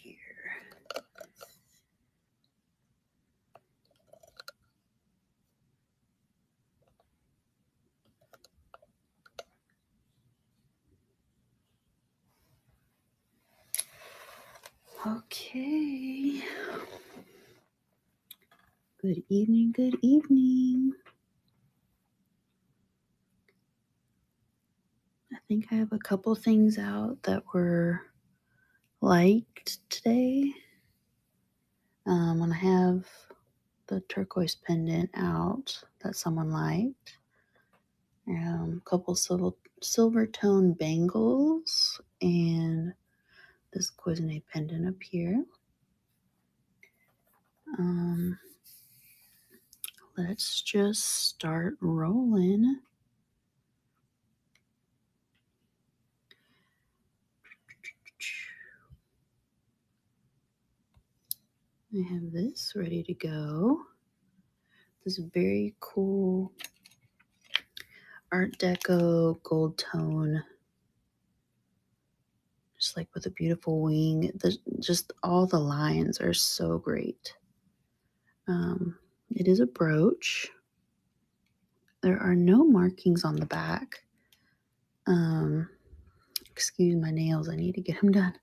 here. Okay. Good evening, good evening. I think I have a couple things out that were liked today. And I have the turquoise pendant out that someone liked. A couple silver tone bangles and this cloisonne pendant up here. Let's just start rolling. I have this ready to go. This very cool Art Deco gold tone, just like with a beautiful wing. Just all the lines are so great. It is a brooch. There are no markings on the back. Excuse my nails, I need to get them done.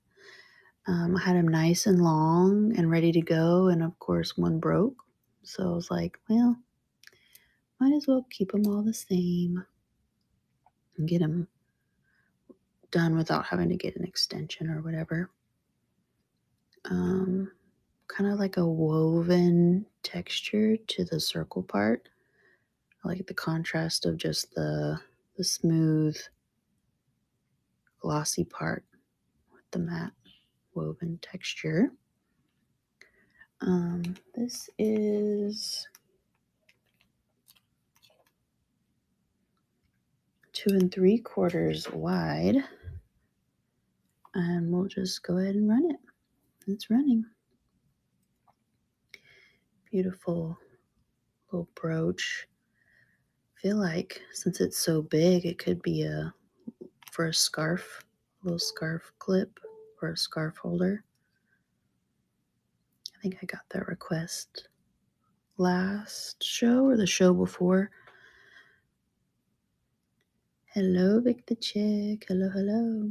I had them nice and long and ready to go, and of course one broke. So I was like, well, might as well keep them all the same and get them done without having to get an extension or whatever. Kind of like a woven texture to the circle part. I like the contrast of just the smooth, glossy part with the matte woven texture. This is 2 3/4 wide, and we'll just go ahead and run it. It's running. Beautiful little brooch. I feel like since it's so big, it could be for a scarf, a little scarf clip or a scarf holder. I think I got that request last show or the show before. Hello, Vic the Chick. Hello, hello.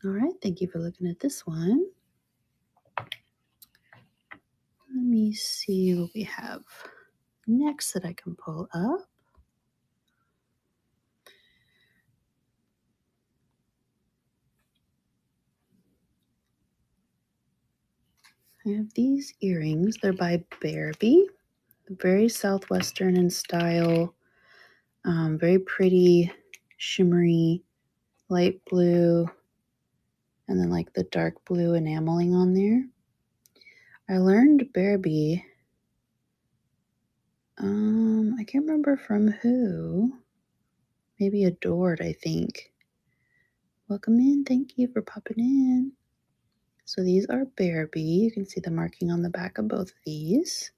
All right, thank you for looking at this one. Let me see what we have next that I can pull up. I have these earrings. They're by Bearby. Very Southwestern in style. Very pretty, shimmery, light blue, and then like the dark blue enameling on there. I learned Bearby. I can't remember from who. Maybe Adored, I think. Welcome in. Thank you for popping in. So these are Bearby. You can see the marking on the back of both of these.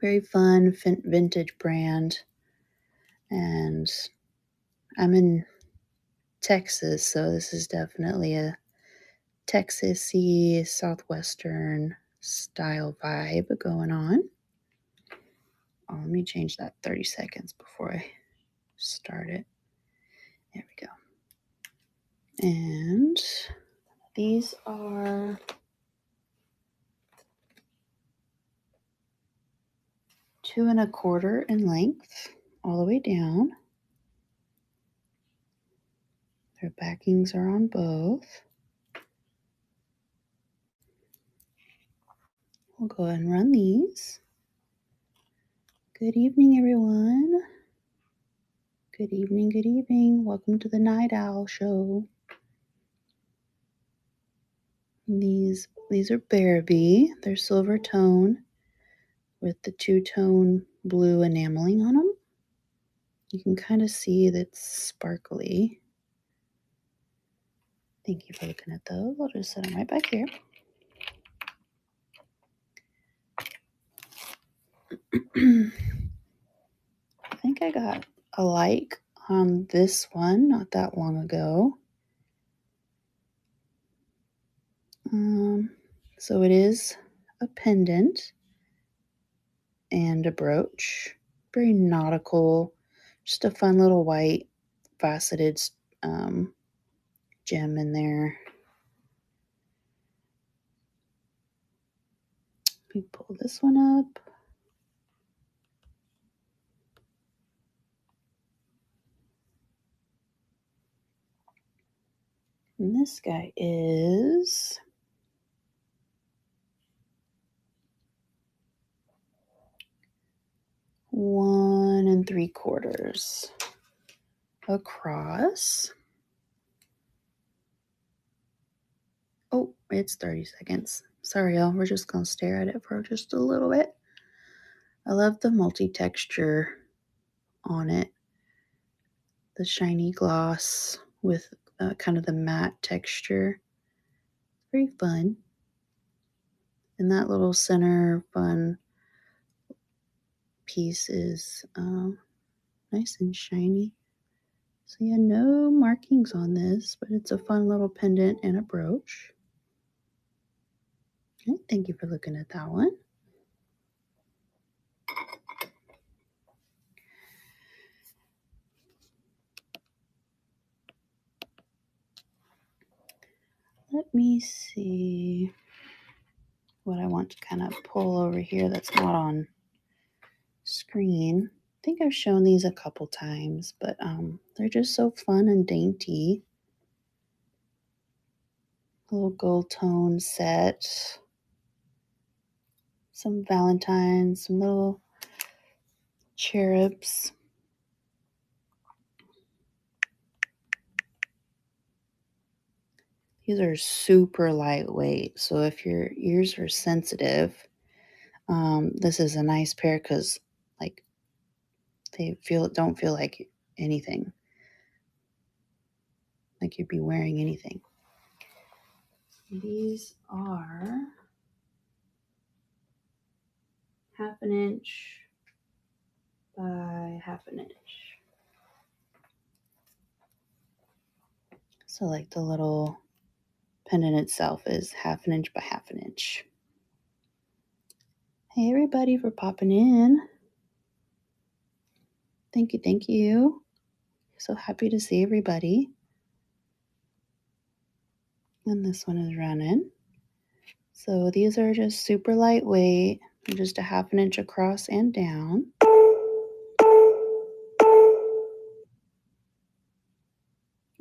Very fun, vintage brand. And I'm in Texas, so this is definitely a Texas-y, Southwestern style vibe going on. Oh, let me change that 30 seconds before I start it. There we go. And these are two and a quarter in length all the way down. Their backings are on both. We'll go ahead and run these. Good evening, everyone. Good evening, good evening. Welcome to the Night Owl Show. These are Bearby. They're silver tone with the two-tone blue enameling on them. You can kind of see that it's sparkly. Thank you for looking at those. I'll just set them right back here. I think I got a like on this one not that long ago. So it is a pendant and a brooch. Very nautical. Just a fun little white faceted um, gem in there. Let me pull this one up. And this guy is one and 3/4 across. Oh, it's 30 seconds. Sorry, y'all. We're just going to stare at it for just a little bit. I love the multi-texture on it. The shiny gloss with kind of the matte texture. Very fun. And that little center fun piece is nice and shiny. So yeah, no markings on this, but it's a fun little pendant and a brooch. Okay, thank you for looking at that one. Let me see what I want to kind of pull over here that's not on screen. I think I've shown these a couple times, but they're just so fun and dainty. Little gold tone set. Some valentines, some little cherubs. These are super lightweight, so if your ears are sensitive, this is a nice pair because like they don't feel like anything, like you'd be wearing anything. These are 1/2 inch by 1/2 inch. So like the little pendant itself is 1/2 inch by 1/2 inch. Hey everybody for popping in. Thank you, thank you. So happy to see everybody. And this one is running. So these are just super lightweight, just a 1/2 inch across and down.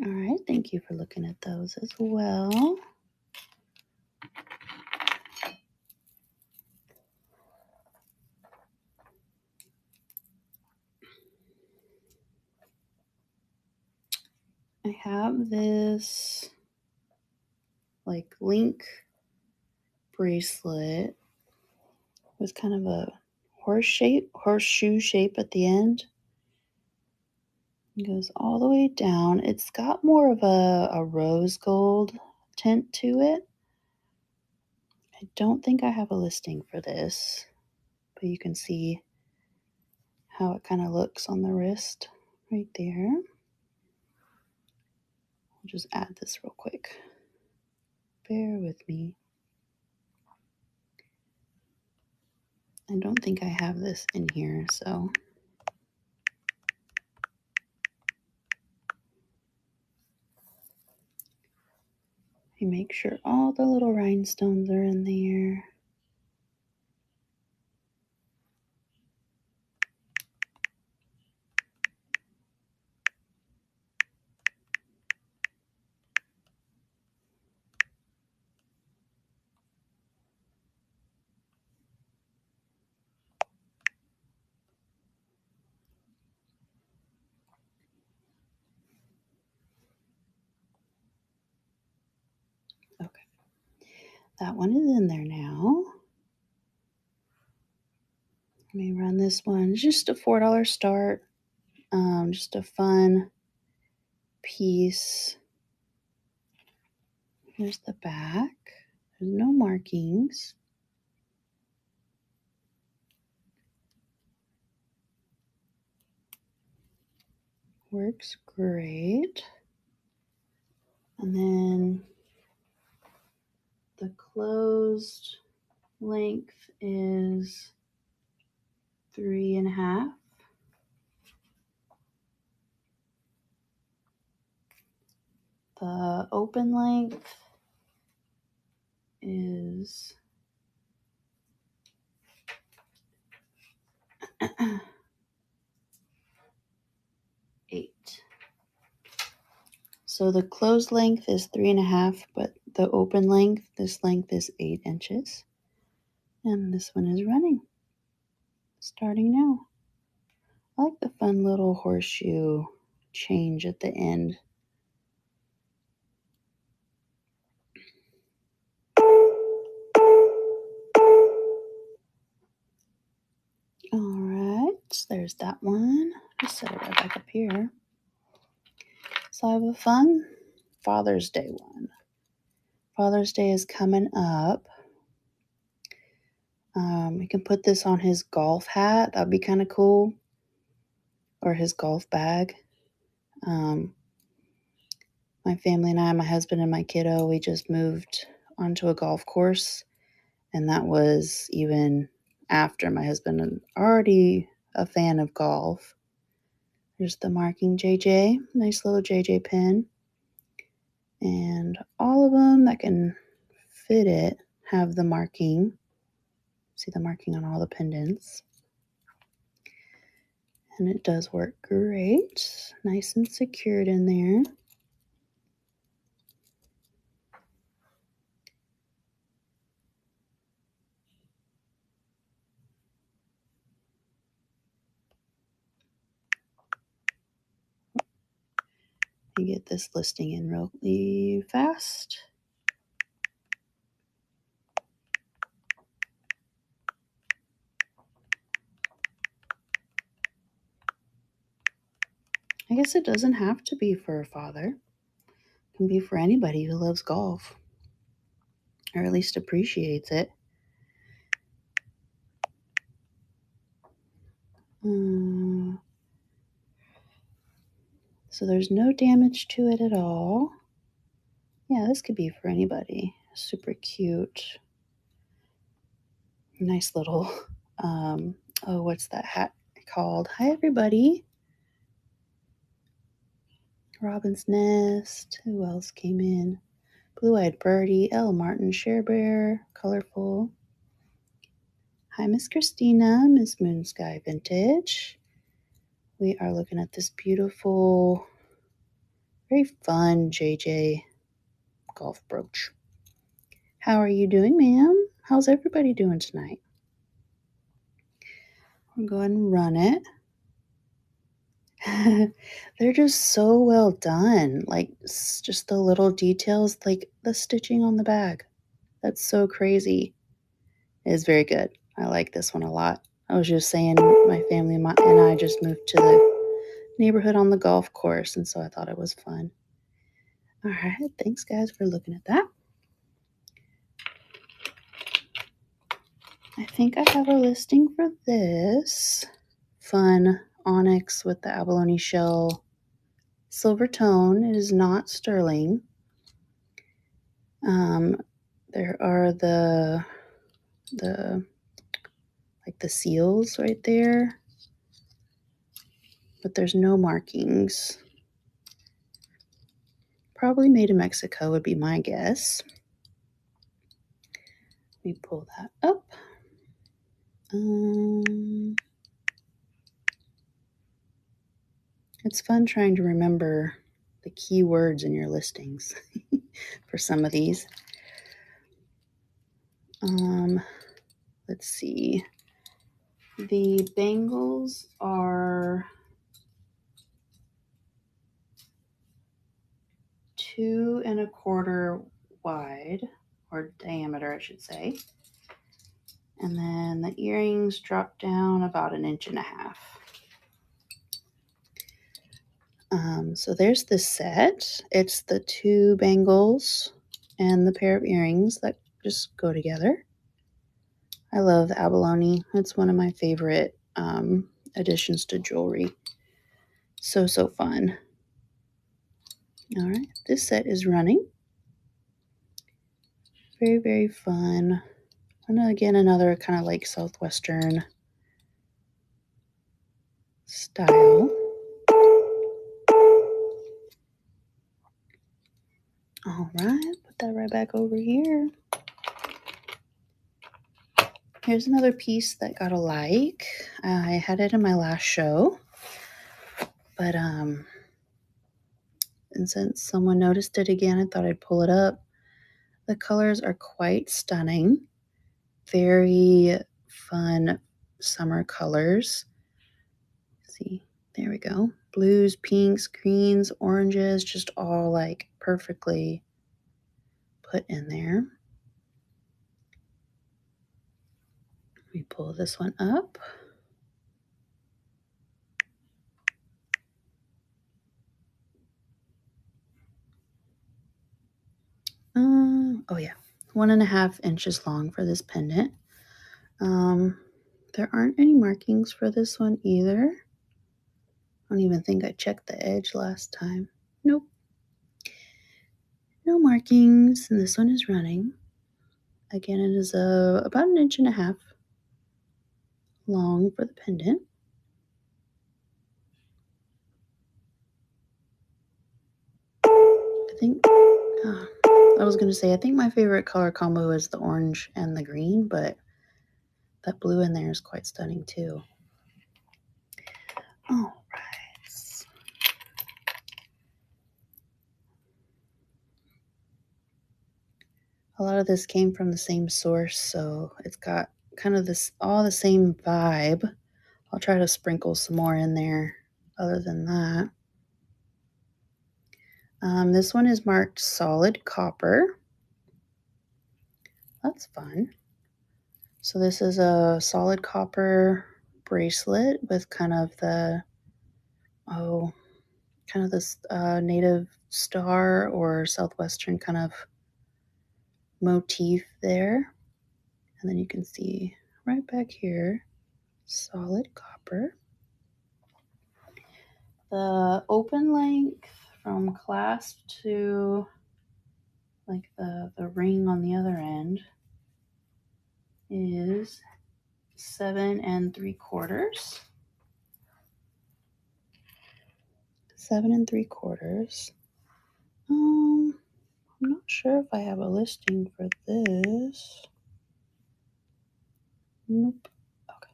All right, thank you for looking at those as well. I have this like link bracelet with kind of a horseshoe shape at the end. It goes all the way down. It's got more of a rose gold tint to it. I don't think I have a listing for this, but you can see how it kind of looks on the wrist right there. I'll just add this real quick. Bear with me. I don't think I have this in here, so you make sure all the little rhinestones are in there. Okay, that one is in there now. Let me run this one. Just a $4 start. Just a fun piece. Here's the back. There's no markings. Works great. And then closed length is 3.5. The open length is 8. So the closed length is 3.5, but the open length, this length is 8 inches. And this one is running, starting now. I like the fun little horseshoe change at the end. All right, there's that one. Just set it right back up here. So I have a fun Father's Day one. Father's Day is coming up. We can put this on his golf hat. That'd be kind of cool. Or his golf bag. My family and I, my husband and my kiddo, we just moved onto a golf course. And that was even after my husband was already a fan of golf. There's the marking JJ. Nice little JJ pin. And all of them that can fit it have the marking. See the marking on all the pendants. And it does work great. Nice and secured in there. You get this listing in really fast. I guess it doesn't have to be for a father. It can be for anybody who loves golf, or at least appreciates it. So there's no damage to it at all. Yeah, this could be for anybody. Super cute. Nice little, what's that hat called? Hi, everybody. Robin's Nest. Who else came in? Blue-Eyed Birdie, L. Martin, Share Bear, Colorful. Hi, Miss Christina, Miss Moonsky Vintage. We are looking at this beautiful, very fun JJ golf brooch. How are you doing, ma'am? How's everybody doing tonight? I'll go ahead and run it. They're just so well done. Like, just the little details, like the stitching on the bag. That's so crazy. It is very good. I like this one a lot. I was just saying my family and I just moved to the neighborhood on the golf course, and so I thought it was fun. All right. Thanks, guys, for looking at that. I think I have a listing for this fun onyx with the abalone shell silver tone. It is not sterling. There are the like the seals right there, but there's no markings. Probably made in Mexico would be my guess. Let me pull that up. It's fun trying to remember the key words in your listings for some of these. Let's see. The bangles are 2 1/4 wide, or diameter, I should say. And then the earrings drop down about 1.5 inches. So there's the set. It's the 2 bangles and the pair of earrings that just go together. I love the abalone. It's one of my favorite additions to jewelry. So fun. All right, this set is running. very, very fun. And again, another kind of like Southwestern style. All right, put that right back over here. Here's another piece that got a like. I had it in my last show, but and since someone noticed it again, I thought I'd pull it up. The colors are quite stunning. Very fun summer colors. See, there we go. Blues, pinks, greens, oranges, just all like perfectly put in there. Let me pull this one up. Oh yeah, 1.5 inches long for this pendant. There aren't any markings for this one either. I don't even think I checked the edge last time. Nope. No markings, and this one is running. Again, it is about 1.5 inches long for the pendant. I think, I was going to say, I think my favorite color combo is the orange and the green, but that blue in there is quite stunning too. All right. A lot of this came from the same source, so it's got kind of this all the same vibe. I'll try to sprinkle some more in there other than that. This one is marked solid copper. That's fun. So this is a solid copper bracelet with kind of the, kind of this native star or southwestern kind of motif there. And then you can see right back here, solid copper. The open length from clasp to like the ring on the other end is 7 3/4. 7 3/4. I'm not sure if I have a listing for this. Nope. Okay.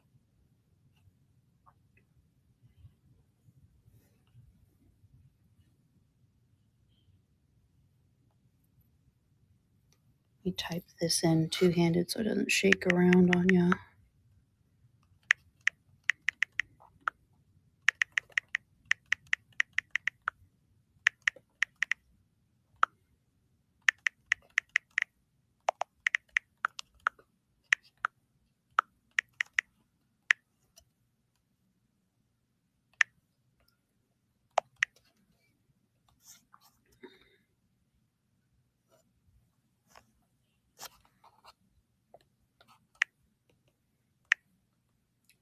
Let me type this in two-handed so it doesn't shake around on you.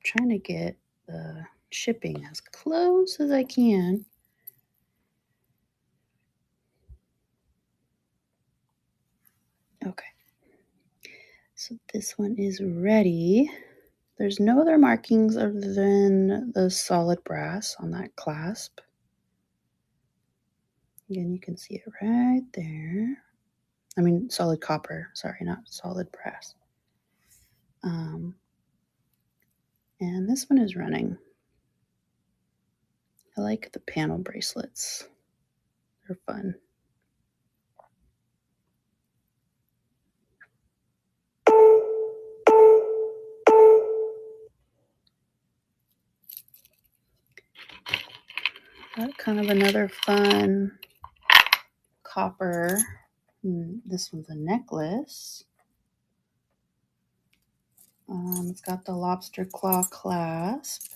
Trying to get the shipping as close as I can. Okay. So this one is ready. There's no other markings other than the solid brass on that clasp. Again, you can see it right there. I mean, solid copper. Sorry, not solid brass. And this one is running. I like the panel bracelets. They're fun. Kind of another fun copper. This one's a necklace. It's got the lobster claw clasp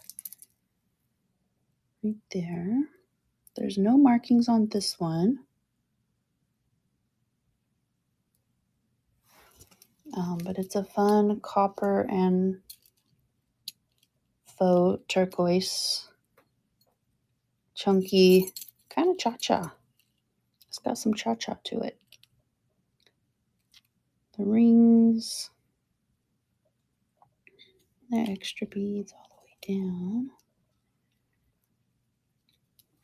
right there. There's no markings on this one. But it's a fun copper and faux turquoise, chunky, kind of cha-cha. It's got some cha-cha to it. the rings, the extra beads all the way down.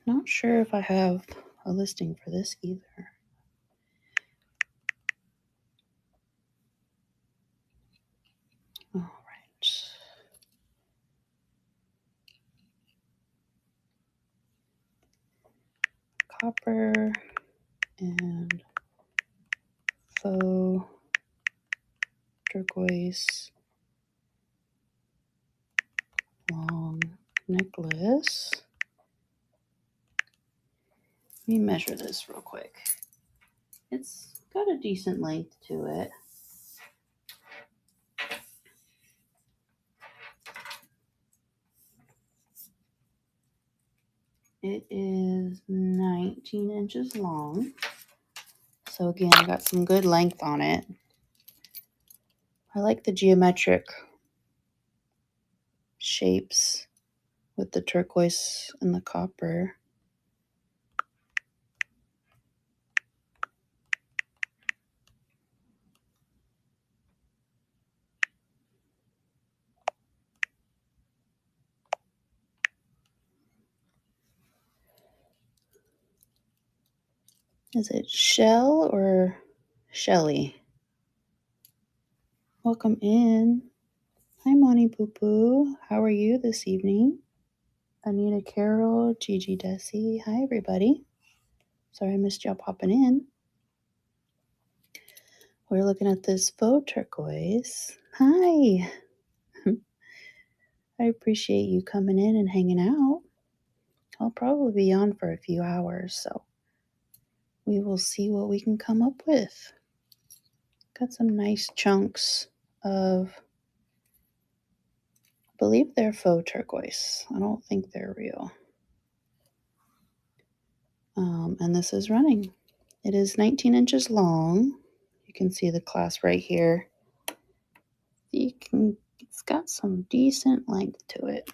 Not sure if I have a listing for this either. All right. Copper and faux turquoise long necklace. Let me measure this real quick. It's got a decent length to it. It is 19 inches long. So again, I got some good length on it. I like the geometric shapes with the turquoise and the copper. Is it Shell or Shelly? Welcome in. Hi, Moni Poo Poo. How are you this evening? Anita Carroll, Gigi Desi. Hi, everybody. Sorry I missed y'all popping in. We're looking at this faux turquoise. Hi. I appreciate you coming in and hanging out. I'll probably be on for a few hours, so we will see what we can come up with. Got some nice chunks of, I believe they're faux turquoise. I don't think they're real. And this is running. It is 19 inches long. You can see the clasp right here. It's got some decent length to it.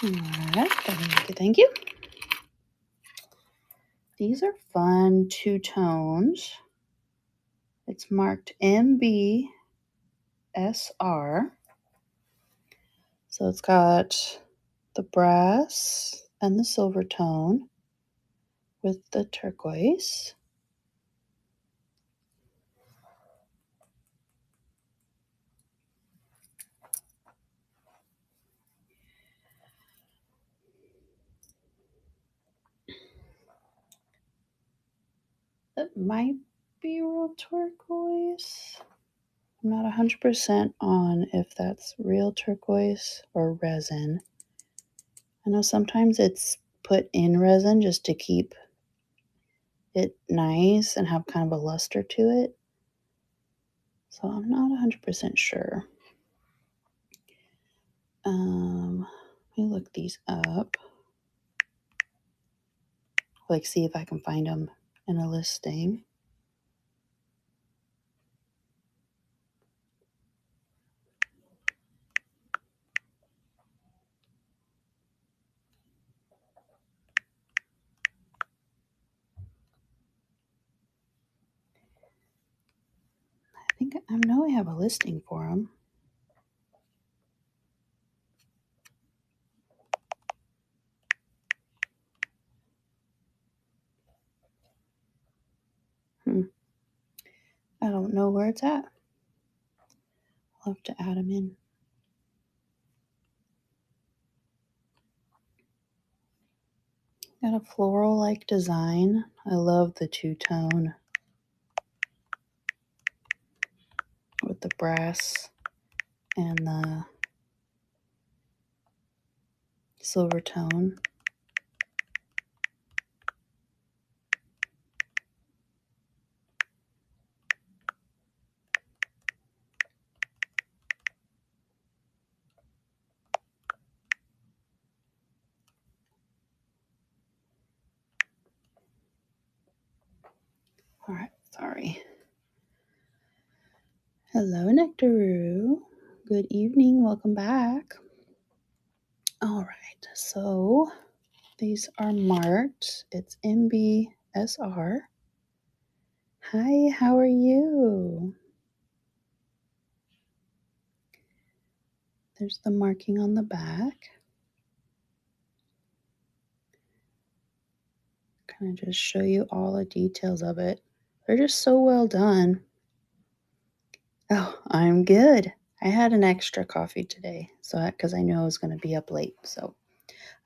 All right, thank you. These are fun two-tones. It's marked MBSR. So it's got the brass and the silver tone with the turquoise. It might be real turquoise. I'm not 100% on if that's real turquoise or resin. I know sometimes it's put in resin just to keep it nice and have kind of a luster to it. So I'm not 100% sure. Let me look these up. Like, see if I can find them in a listing. I know I have a listing for them. I don't know where it's at. I'll have to add them in. Got a floral-like design. I love the two-tone with the brass and the silver tone. All right, sorry. Hello, Nectaroo. Good evening. Welcome back. All right, so these are marked. It's MBSR. Hi, how are you? There's the marking on the back. Kind of just show you all the details of it. They're just so well done. Oh, I'm good. I had an extra coffee today, so because I knew I was going to be up late, so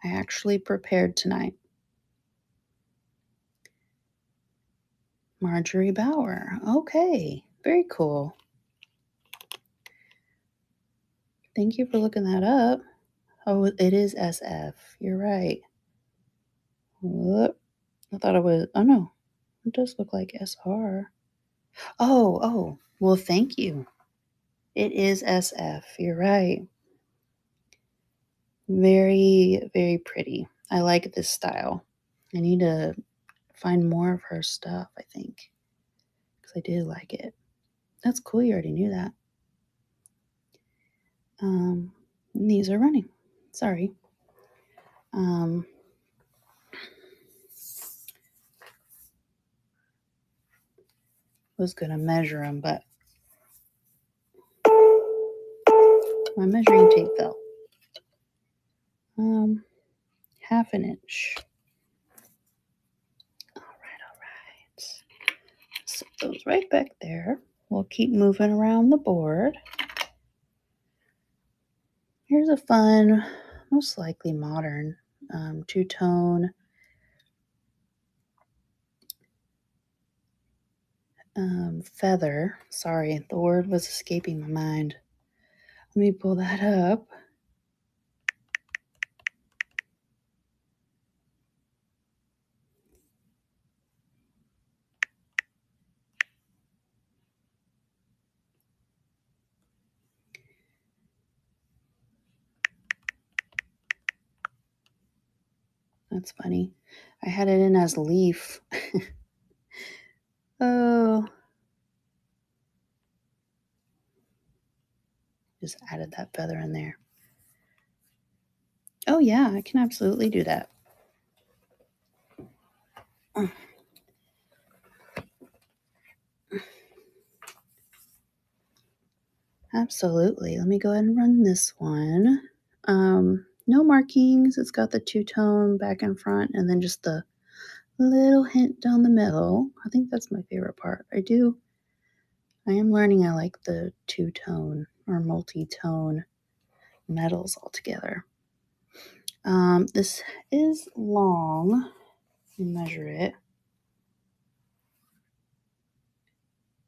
I actually prepared tonight. Marjorie Bauer. Okay, very cool. Thank you for looking that up. Oh, it is SF. You're right. Whoop. I thought it was. Oh no, it does look like SR. Oh. Well, thank you. It is SF. You're right. Very, very pretty. I like this style. I need to find more of her stuff, I think, because I did like it. That's cool. You already knew that. These are running. Sorry. Was gonna measure them, but my measuring tape fell. Half an inch. All right. Set those right back there. We'll keep moving around the board. Here's a fun, most likely modern, two-tone feather. Sorry, the word was escaping my mind. Let me pull that up. That's funny. I had it in as leaf. Oh. Just added that feather in there. Oh yeah, I can absolutely do that. Absolutely. Let me go ahead and run this one. No markings. It's got the two-tone back and front and then just the little hint down the middle. I think that's my favorite part. I am learning I like the two-tone or multi-tone metals altogether. This is long. Let me measure it.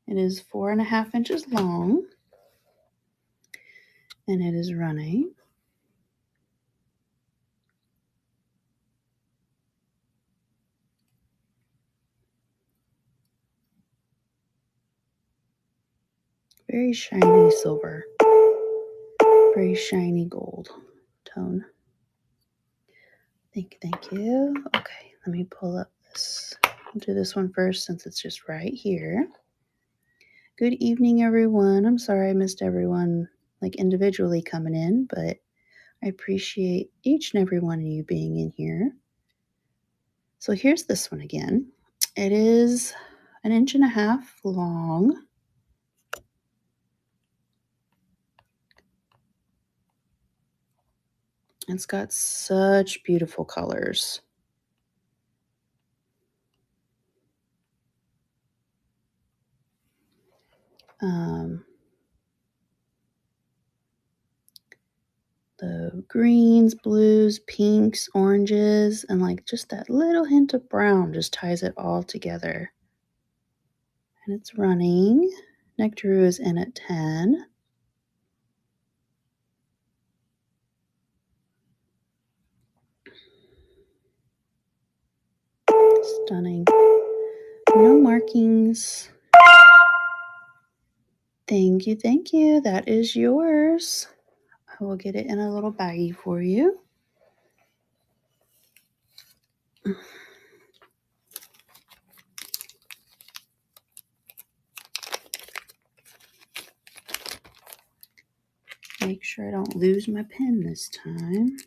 It is 4.5 inches long. And it is running. Very shiny silver. Very shiny gold tone. Thank you. Okay, let me pull up this. I'll do this one first since it's just right here. Good evening, everyone. I'm sorry I missed everyone like individually coming in, but I appreciate each and every one of you being in here. So here's this one again. It is 1.5 inches long. It's got such beautiful colors. The greens, blues, pinks, oranges, and like just that little hint of brown just ties it all together. And it's running. Nectaroo is in at 10. Stunning. No markings. Thank you. That is yours. I will get it in a little baggie for you. Make sure I don't lose my pen this time.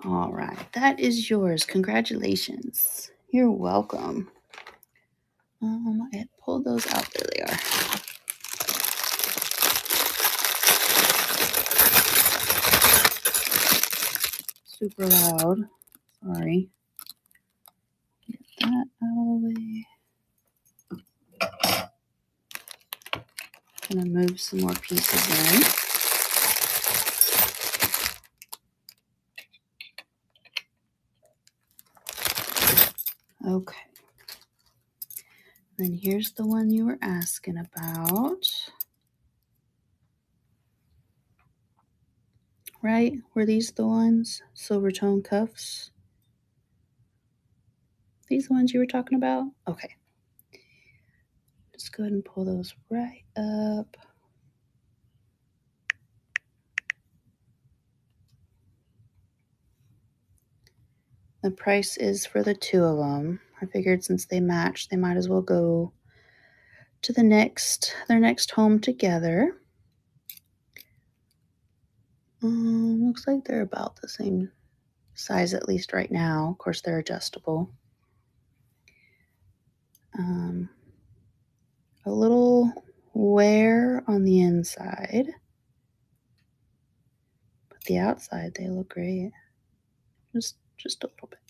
All right, that is yours. Congratulations. You're welcome. I had pulled those out. There they are. Super loud. Sorry. Get that out of the way. Gonna move some more pieces in. Okay. Then here's the one you were asking about. Right? Were these the ones? Silver tone cuffs? These the ones you were talking about? Okay. Just go ahead and pull those right up. The price is for the two of them. I figured since they match, they might as well go to their next home together. Looks like they're about the same size, at least right now. Of course, they're adjustable. A little wear on the inside, but the outside they look great. Just a little bit,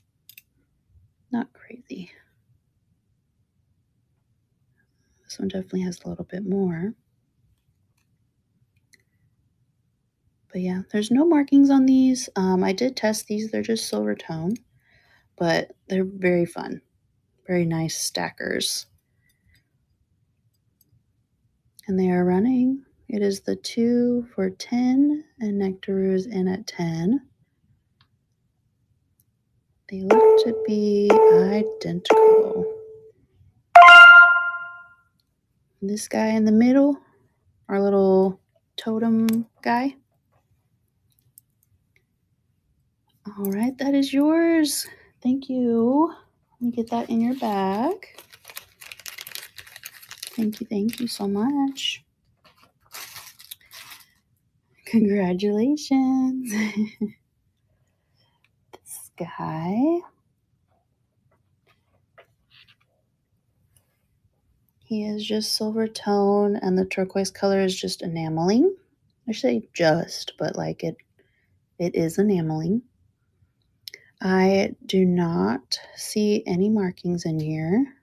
not crazy. This one definitely has a little bit more. But yeah, there's no markings on these. I did test these. They're just silver tone, but they're very fun. Very nice stackers. And they are running. It is the 2 for $10 and Nectaroos in at $10. They look to be identical. This guy in the middle, our little totem guy. All right, that is yours. Thank you. Let me get that in your bag. Thank you so much. Congratulations. This guy. He is just silver tone, and the turquoise color is just enameling. I say just, but like it is enameling. I do not see any markings in here.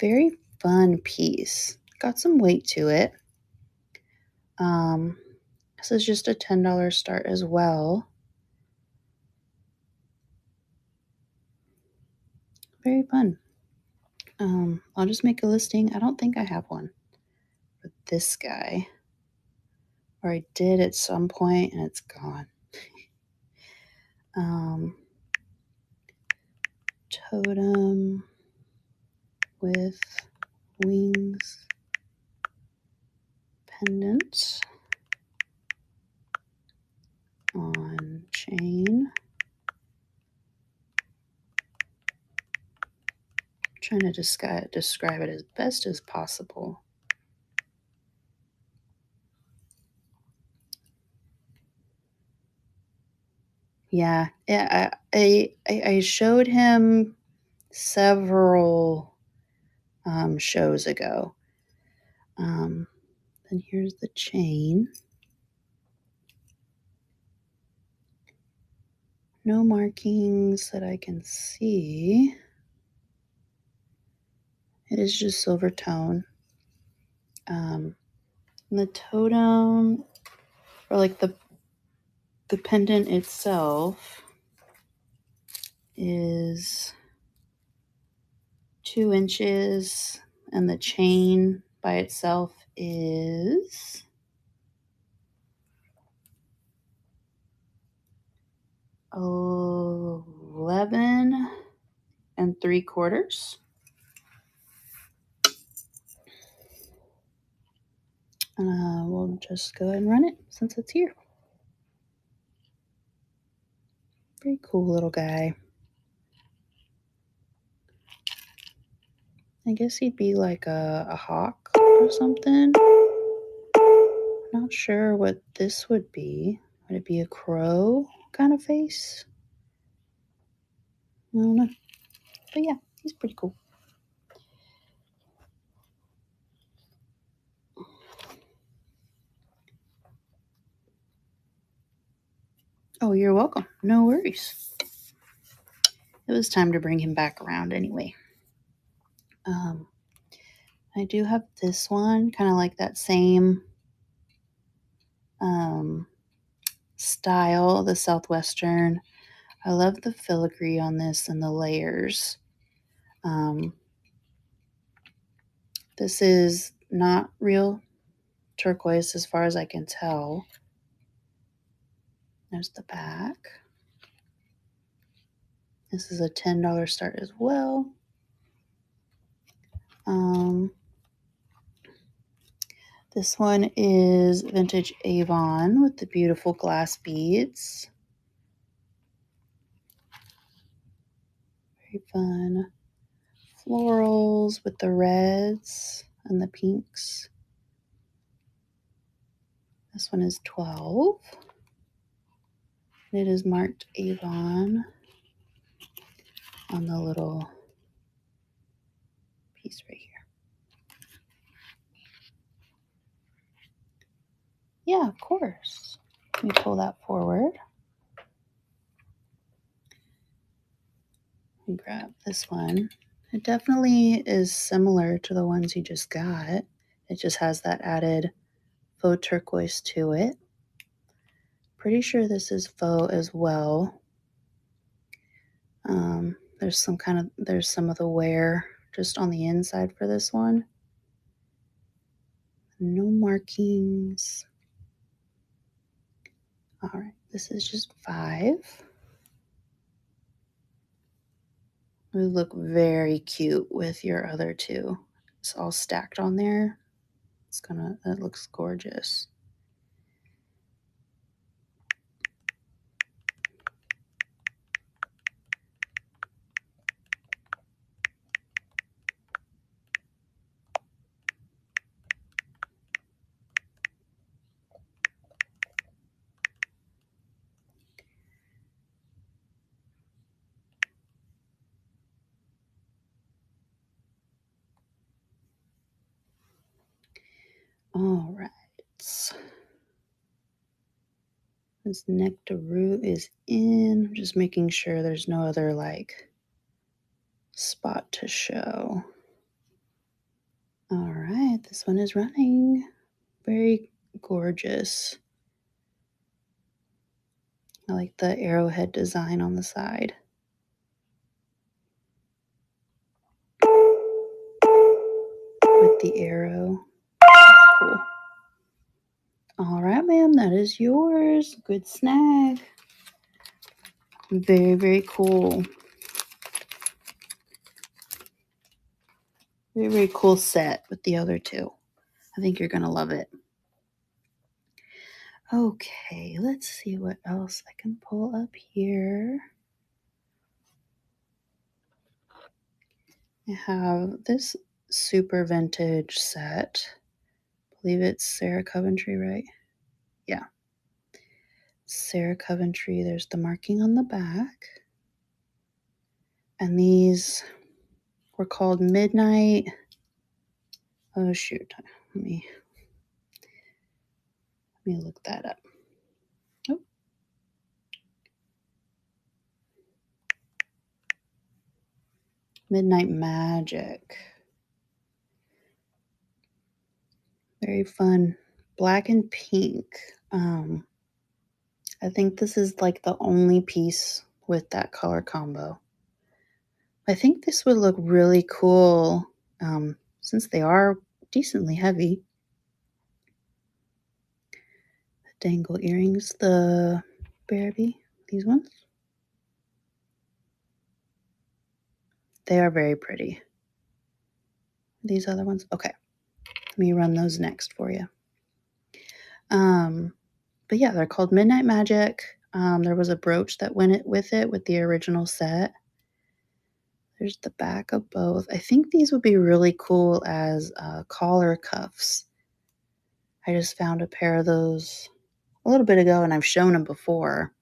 Very fun piece. Got some weight to it. This is just a $10 start as well. Very fun. I'll just make a listing. I don't think I have one for this guy. Or I did at some point and it's gone. Totem with wings pendant on chain. I'm trying to describe it as best as possible. Yeah, I showed him several shows ago. Then here's the chain. No markings that I can see. It is just silver tone. And the totem, or like the pendant itself, is 2 inches, and the chain by itself is 11 3/4. We'll just go ahead and run it since it's here. Very cool little guy. I guess he'd be like a hawk or something. Not sure what this would be. Would it be a crow kind of face? I don't know. But yeah, he's pretty cool. Oh, you're welcome. No worries. It was time to bring him back around anyway. I do have this one, kind of like that same style, the Southwestern. I love the filigree on this and the layers. This is not real turquoise as far as I can tell. There's the back. This is a $10 start as well. This one is vintage Avon with the beautiful glass beads. Very fun. Florals with the reds and the pinks. This one is 12. It is marked Avon on the little piece right here. Yeah, of course. Let me pull that forward. Let me grab this one. It definitely is similar to the ones you just got. It just has that added faux turquoise to it. Pretty sure this is faux as well. There's some of the wear just on the inside for this one. No markings. All right, this is just 5. It would look very cute with your other 2. It's all stacked on there. That looks gorgeous. All right. This Nectaroo is in. I'm just making sure there's no other like spot to show. All right, this one is running. Very gorgeous. I like the arrowhead design on the side. With the arrow. That's cool. All right, ma'am, that is yours. Good snag. Very, very cool. Very, very cool set with the other 2. I think you're going to love it. Okay, let's see what else I can pull up here. I have this super vintage set. I believe it's Sarah Coventry, right? Yeah. Sarah Coventry. There's the marking on the back. And these were called Midnight. Oh, shoot. Let me look that up. Oh. Midnight Magic. Very fun. Black and pink. I think this is like the only piece with that color combo. I think this would look really cool since they are decently heavy. The dangle earrings, the Barbie, these ones. They are very pretty. These other ones, okay. Let me run those next for you. But yeah, they're called Midnight Magic. There was a brooch that went with it with the original set. There's the back of both. I think these would be really cool as collar cuffs. I just found a pair of those a little bit ago, and I've shown them before.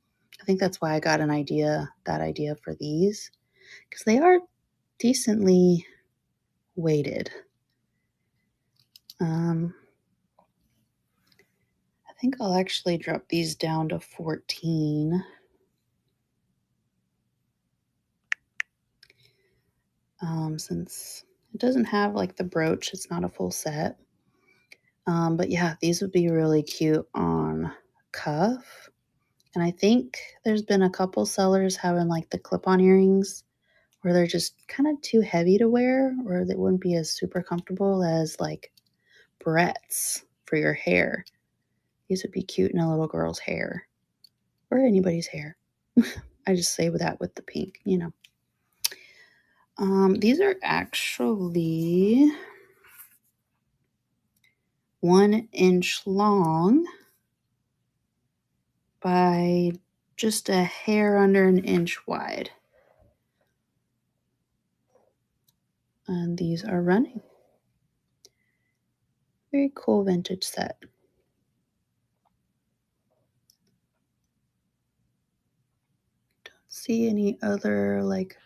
I think that's why I got that idea for these, because they are decently weighted. I think I'll actually drop these down to 14. Since it doesn't have like the brooch, it's not a full set. But yeah, these would be really cute on cuff. And I think there's been a couple sellers having like the clip-on earrings where they're just kind of too heavy to wear, or they wouldn't be as super comfortable as like barrettes for your hair. These would be cute in a little girl's hair or anybody's hair. I just say that with the pink, you know. These are actually 1 inch long by just a hair under an inch wide. And these are running. Very cool vintage set. Don't see any other like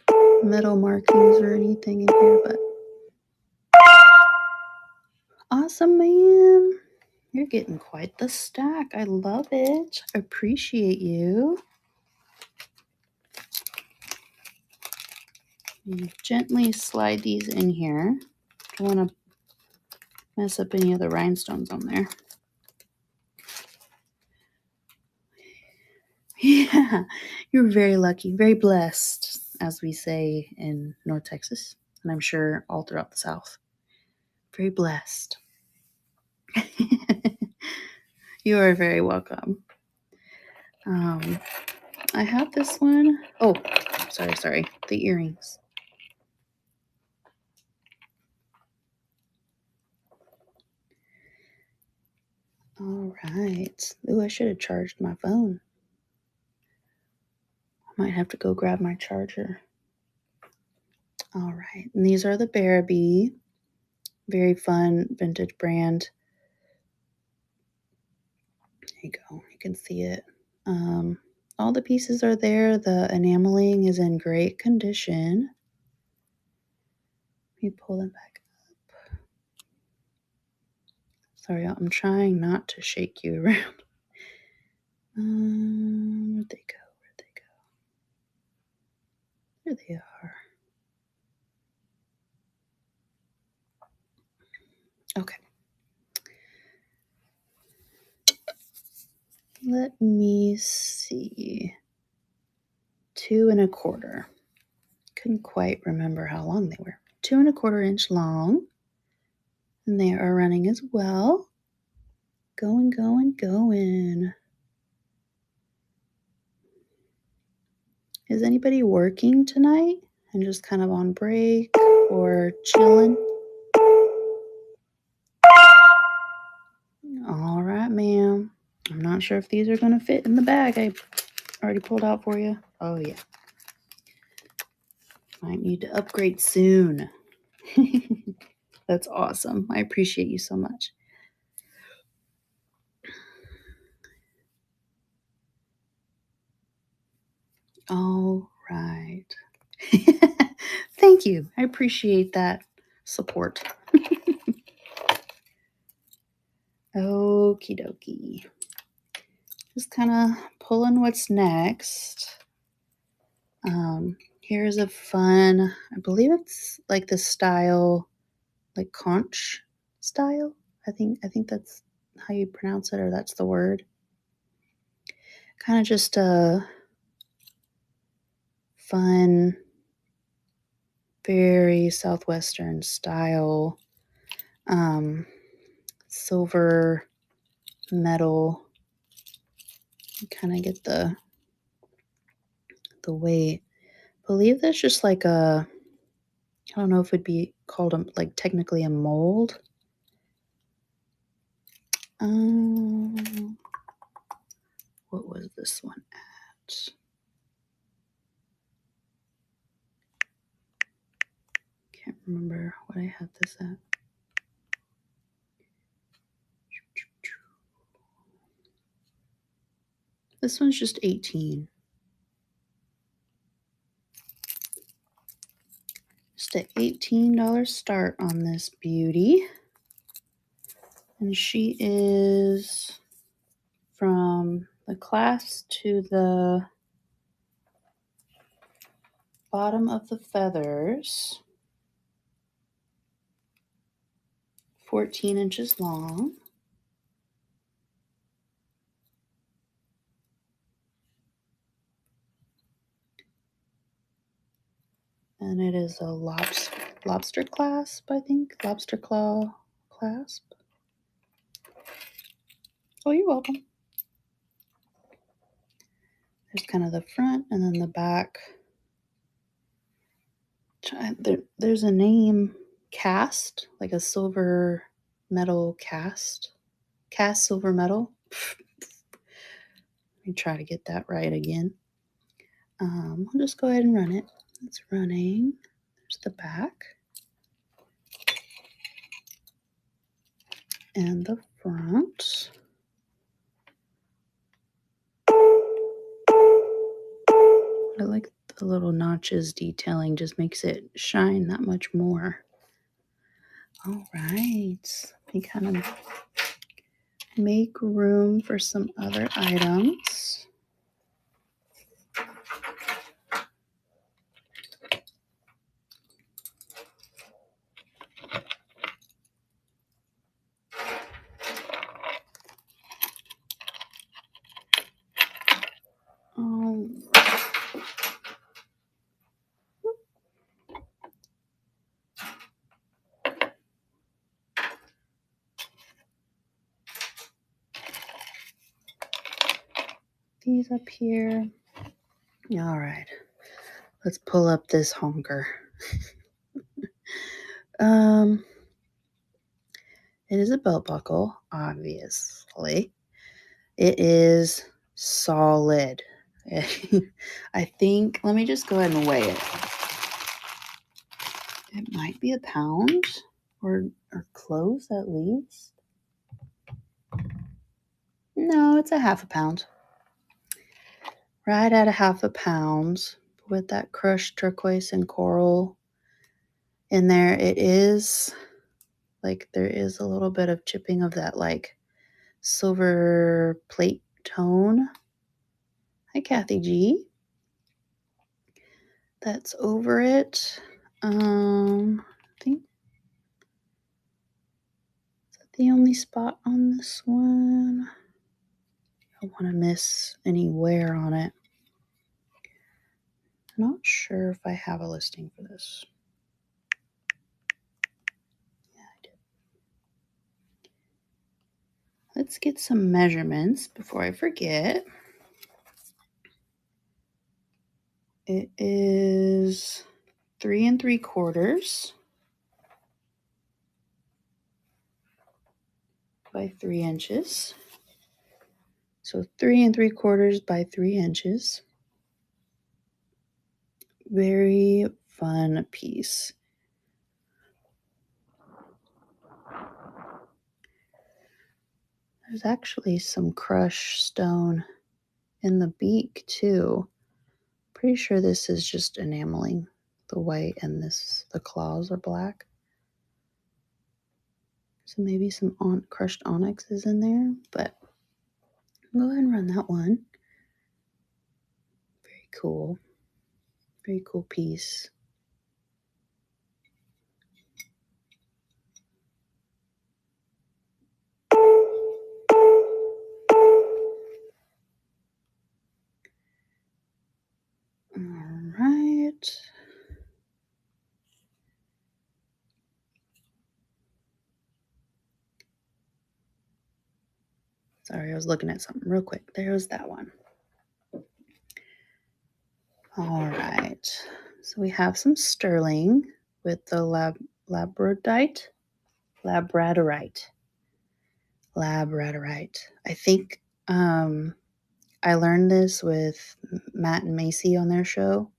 metal markings or anything in here, but awesome, man. You're getting quite the stack. I love it. I appreciate you. You gently slide these in here. Don't want to mess up any of the rhinestones on there. Yeah, you're very lucky, very blessed, as we say in North Texas, and I'm sure all throughout the South. Very blessed. You are very welcome. I have this one. Oh, sorry. The earrings. All right. Ooh, I should have charged my phone. I might have to go grab my charger. All right. And these are the Barabee. Very fun vintage brand. There you go. You can see it. All the pieces are there. The enameling is in great condition. Let me pull them back up. Sorry, I'm trying not to shake you around. Where'd they go? There they are. Okay. Let me see. 2 1/4. Couldn't quite remember how long they were. 2 1/4 inch long. And they are running as well. Going. Is anybody working tonight and just kind of on break or chilling? All right, ma'am. I'm not sure if these are going to fit in the bag I already pulled out for you. Oh, yeah. Might need to upgrade soon. That's awesome. I appreciate you so much. All right. Thank you. I appreciate that support. Okie dokie. Just kind of pulling what's next. Here's a fun, I believe it's like the style, like conch style. I think that's how you pronounce it, or that's the word. Kind of just a fun, very Southwestern style, silver metal. You kind of get the weight. I believe that's just like a, I don't know if it'd be called like technically a mold. What was this one at? Can't remember what I had this at. This one's just 18. Just an $18 start on this beauty. And she is from the clasp to the bottom of the feathers, 14 inches long. And it is a lobster clasp, I think. Lobster claw clasp. Oh, you're welcome. There's kind of the front and then the back. There's a name, cast, like a silver metal cast. Cast silver metal. Let me try to get that right again. I'll just go ahead and run it. It's running. There's the back. And the front. I like the little notches detailing, just makes it shine that much more. All right. Let me kind of make room for some other items. These up here. All right. Let's pull up this honker. It is a belt buckle, obviously. It is solid. I think, let me just go ahead and weigh it. It might be a pound or close at least. No, it's a half a pound. Right at a half a pound with that crushed turquoise and coral in there. It is like there is a little bit of chipping of that like silver plate tone. Hi, Kathy G. That's over it. I think is that the only spot on this one. I don't want to miss any wear on it. I'm not sure if I have a listing for this. Yeah, I did. Let's get some measurements before I forget. It is 3 3/4 by 3 inches. So 3 3/4 by 3 inches. Very fun piece. There's actually some crushed stone in the beak too. Pretty sure this is just enameling the white and the claws are black. So maybe some crushed onyx is in there, but go ahead and run that one. Very cool. Very cool piece. All right. Sorry, I was looking at something real quick. There's that one. All right. So we have some sterling with the labradorite. I think I learned this with Matt and Macy on their show.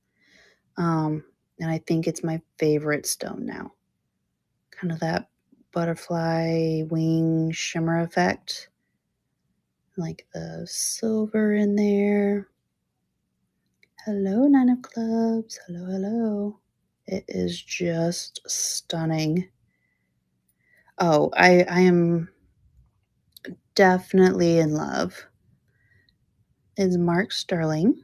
And I think it's my favorite stone now. Kind of that butterfly wing shimmer effect. Like the silver in there. Hello, Nine of Clubs. Hello, hello. It is just stunning. Oh, I am definitely in love. It's Mark Sterling.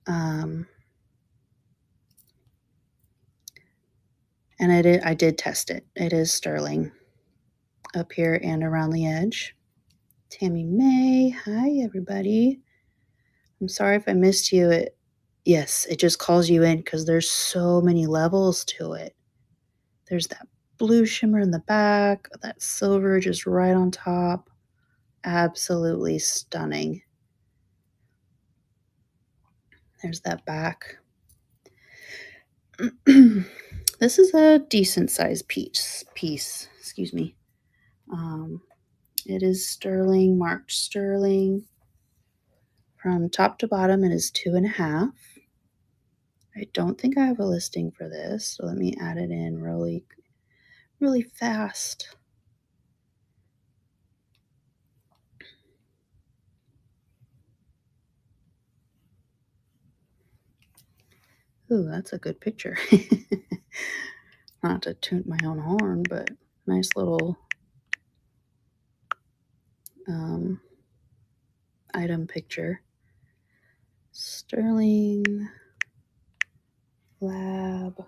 And I did test it. It is sterling up here and around the edge. Tammy May. Hi, everybody. I'm sorry if I missed you. Yes, it just calls you in because there's so many levels to it. There's that blue shimmer in the back, that silver just right on top. Absolutely stunning. There's that back. This is a decent sized piece. Excuse me. It is sterling, marked sterling. From top to bottom, it is 2.5. I don't think I have a listing for this, so let me add it in really, really fast. Ooh, that's a good picture. Not to toot my own horn, but nice little item picture. Sterling Lab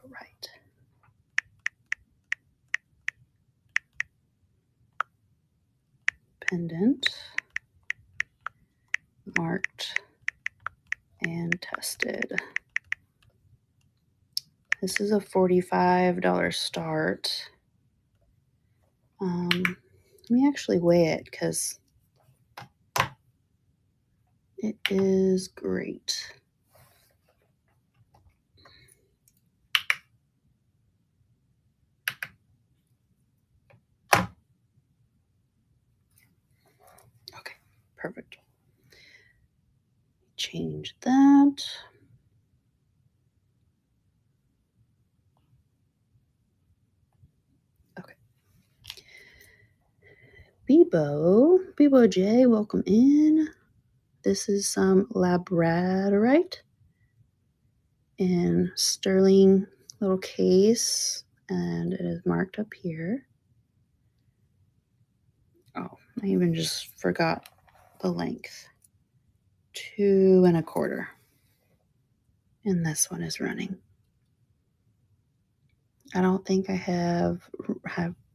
Right. Pendant. Marked and tested. This is a $45 start. Let me actually weigh it because it is great. Okay, perfect. Change that. Okay. Bebo J, welcome in. This is some labradorite in sterling little case, and it is marked up here. Oh, I even just forgot the length. 2.25. And this one is running. I don't think I have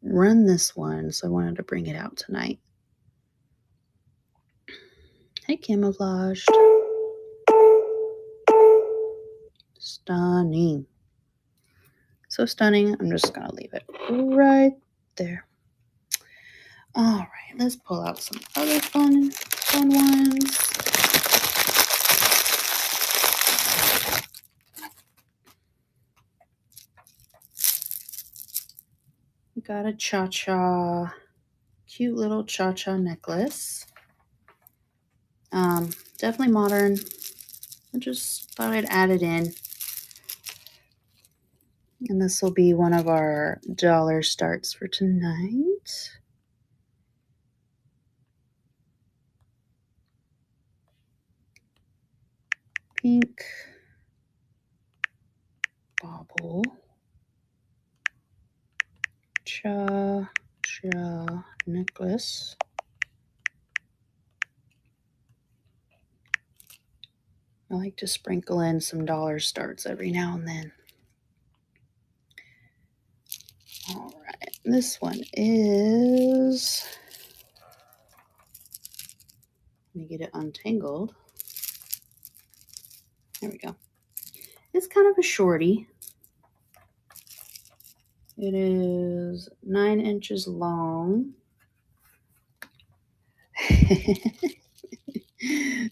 run this one, so I wanted to bring it out tonight. Hey, camouflaged. Stunning. So stunning, I'm just going to leave it right there. All right, let's pull out some other fun ones. We got a cha-cha, cute little cha-cha necklace. Definitely modern. I just thought I'd add it in. And this will be one of our dollar starts for tonight. Pink bauble. Cha-cha necklace. I like to sprinkle in some dollar starts every now and then. All right, this one is, let me get it untangled. There we go. It's kind of a shorty. It is 9 inches long.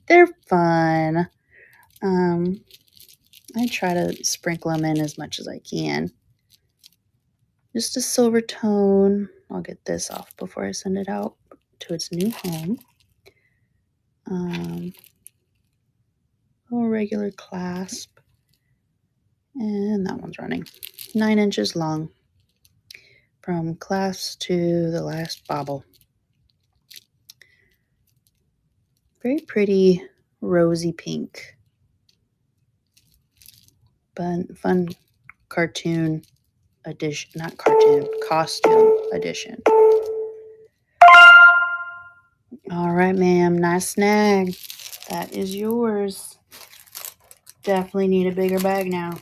They're fun. I try to sprinkle them in as much as I can. Just a silver tone. I'll get this off before I send it out to its new home. A regular clasp. And that one's running. 9 inches long. from clasp to the last bauble. Very pretty rosy pink. Fun cartoon edition, not cartoon, costume edition. All right, ma'am, nice snag. That is yours. Definitely need a bigger bag now.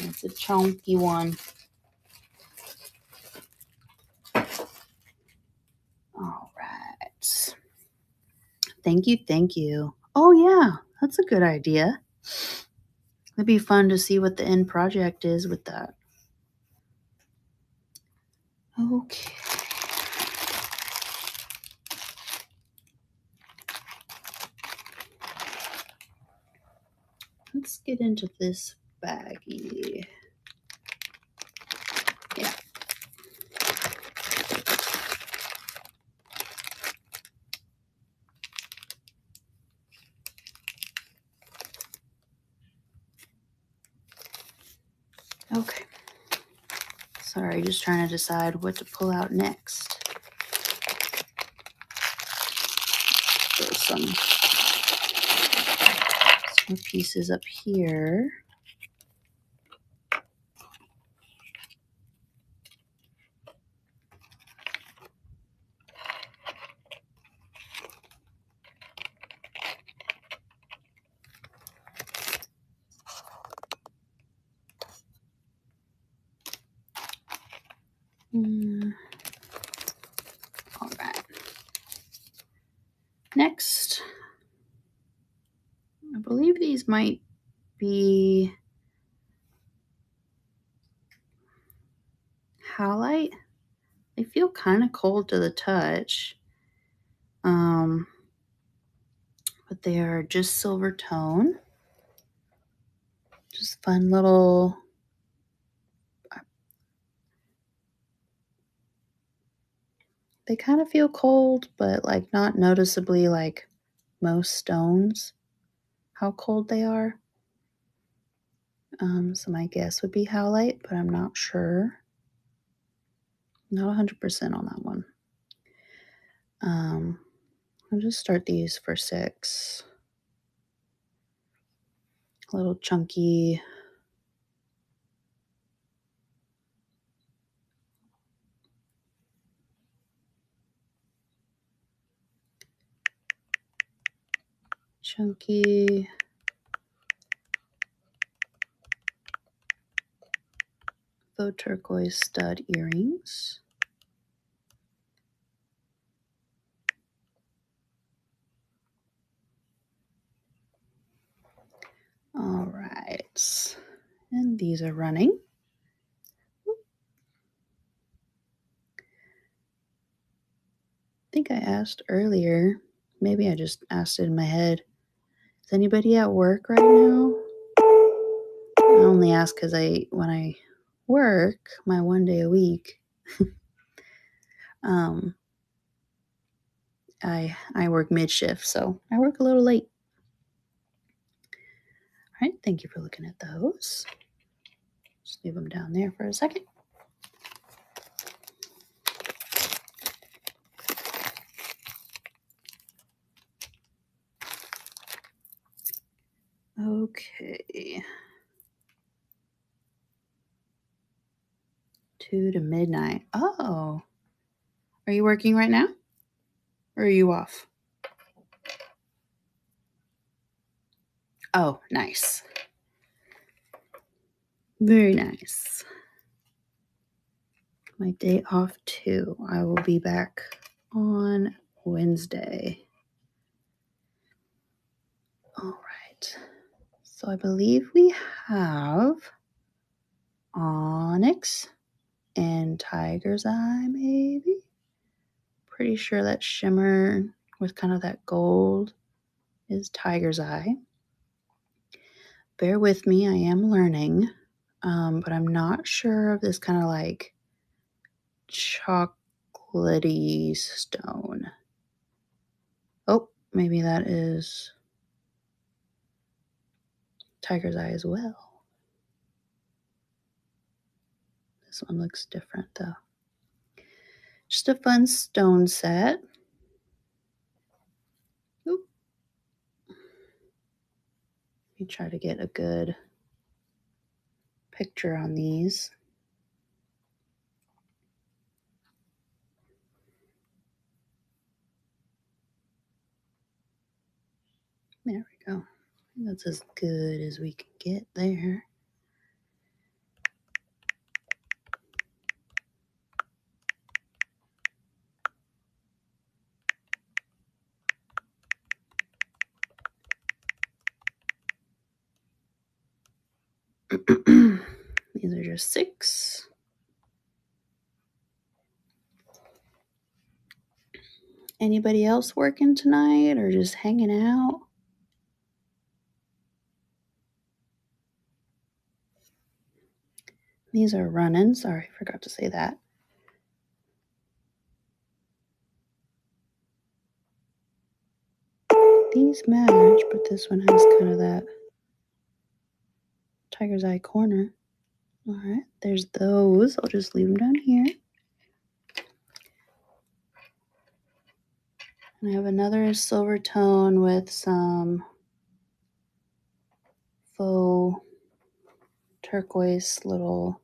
It's a chunky one. All right. Thank you, thank you. Oh, yeah, that's a good idea. It'd be fun to see what the end project is with that. Okay. Let's get into this baggie. Yeah. Okay. Sorry, just trying to decide what to pull out next. There's some pieces up here. All right. Next, I believe these might be Howlite. They feel kind of cold to the touch. But they are just silver tone. Just fun little they kind of feel cold, but like not noticeably like most stones, how cold they are. So my guess would be Howlite, but I'm not sure. Not 100% on that one. I'll just start these for 6. A little chunky. Chunky. Faux turquoise stud earrings. All right. And these are running. I think I asked earlier, maybe I just asked it in my head. Is anybody at work right now? I only ask because when I work my 1 day a week, I work mid shift, so I work a little late. All right, thank you for looking at those. Just leave them down there for a second. Okay. 2 to midnight. Oh. Are you working right now? Or are you off? Oh, nice. Very nice. My day off too. I will be back on Wednesday. All right. So I believe we have Onyx and Tiger's Eye, maybe. Pretty sure that shimmer with kind of that gold is Tiger's Eye. Bear with me, I am learning, but I'm not sure of this kind of like chocolatey stone. Oh, maybe that is Tiger's Eye as well. This one looks different though. Just a fun stone set. Oop. Let me try to get a good picture on these. There we go. That's as good as we can get there. These are just 6. Anybody else working tonight or just hanging out? These are running. Sorry, forgot to say that. These match, but this one has kind of that tiger's eye corner. All right, there's those. I'll just leave them down here. And I have another silver tone with some faux turquoise little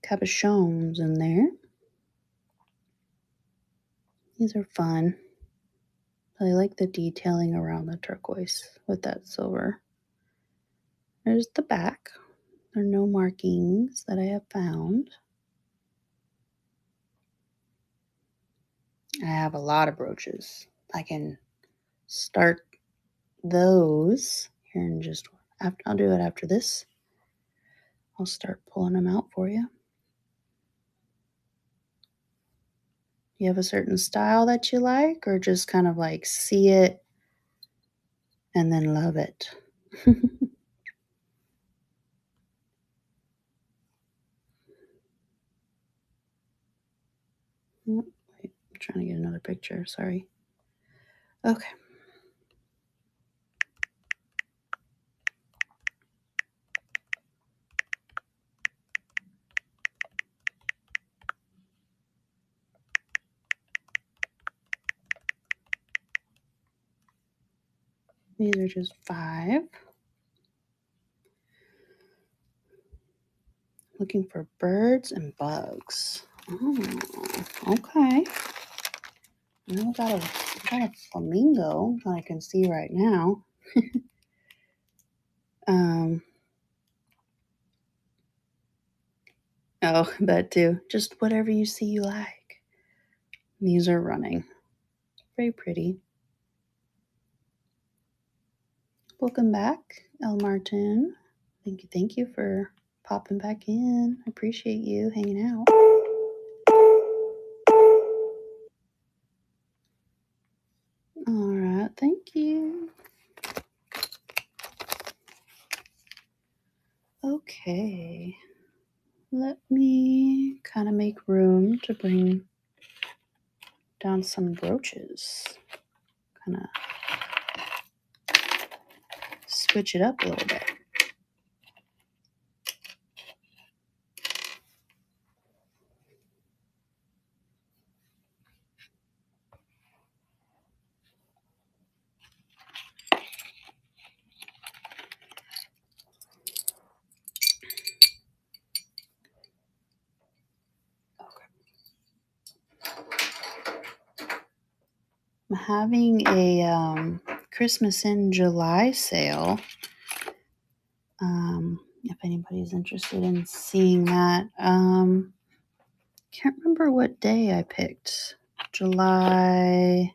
cabochons in there. These are fun. I like the detailing around the turquoise with that silver. There's the back. There are no markings that I have found. I have a lot of brooches. I can start those here in just after. I'll do it after this. I'll start pulling them out for you. You have a certain style that you like, or just kind of like see it and then love it? Wait, I'm trying to get another picture. Sorry. Okay. These are just 5. Looking for birds and bugs. Oh, okay. I got a flamingo that I can see right now. Oh, that too. Just whatever you see you like. These are running. Very pretty. Welcome back, El Martin. Thank you for popping back in. I appreciate you hanging out. All right, thank you. Okay, let me kind of make room to bring down some brooches. Kind of switch it up a little bit. I'm having a Christmas in July sale. If anybody's interested in seeing that. Can't remember what day I picked. July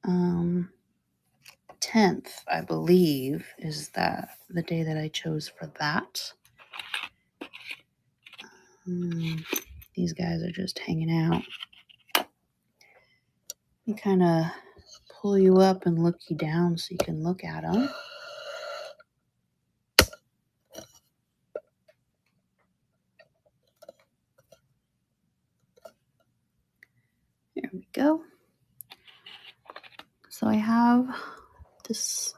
10th, I believe, is that the day that I chose for that. These guys are just hanging out. You kind of pull you up and look you down so you can look at them. There we go. So I have this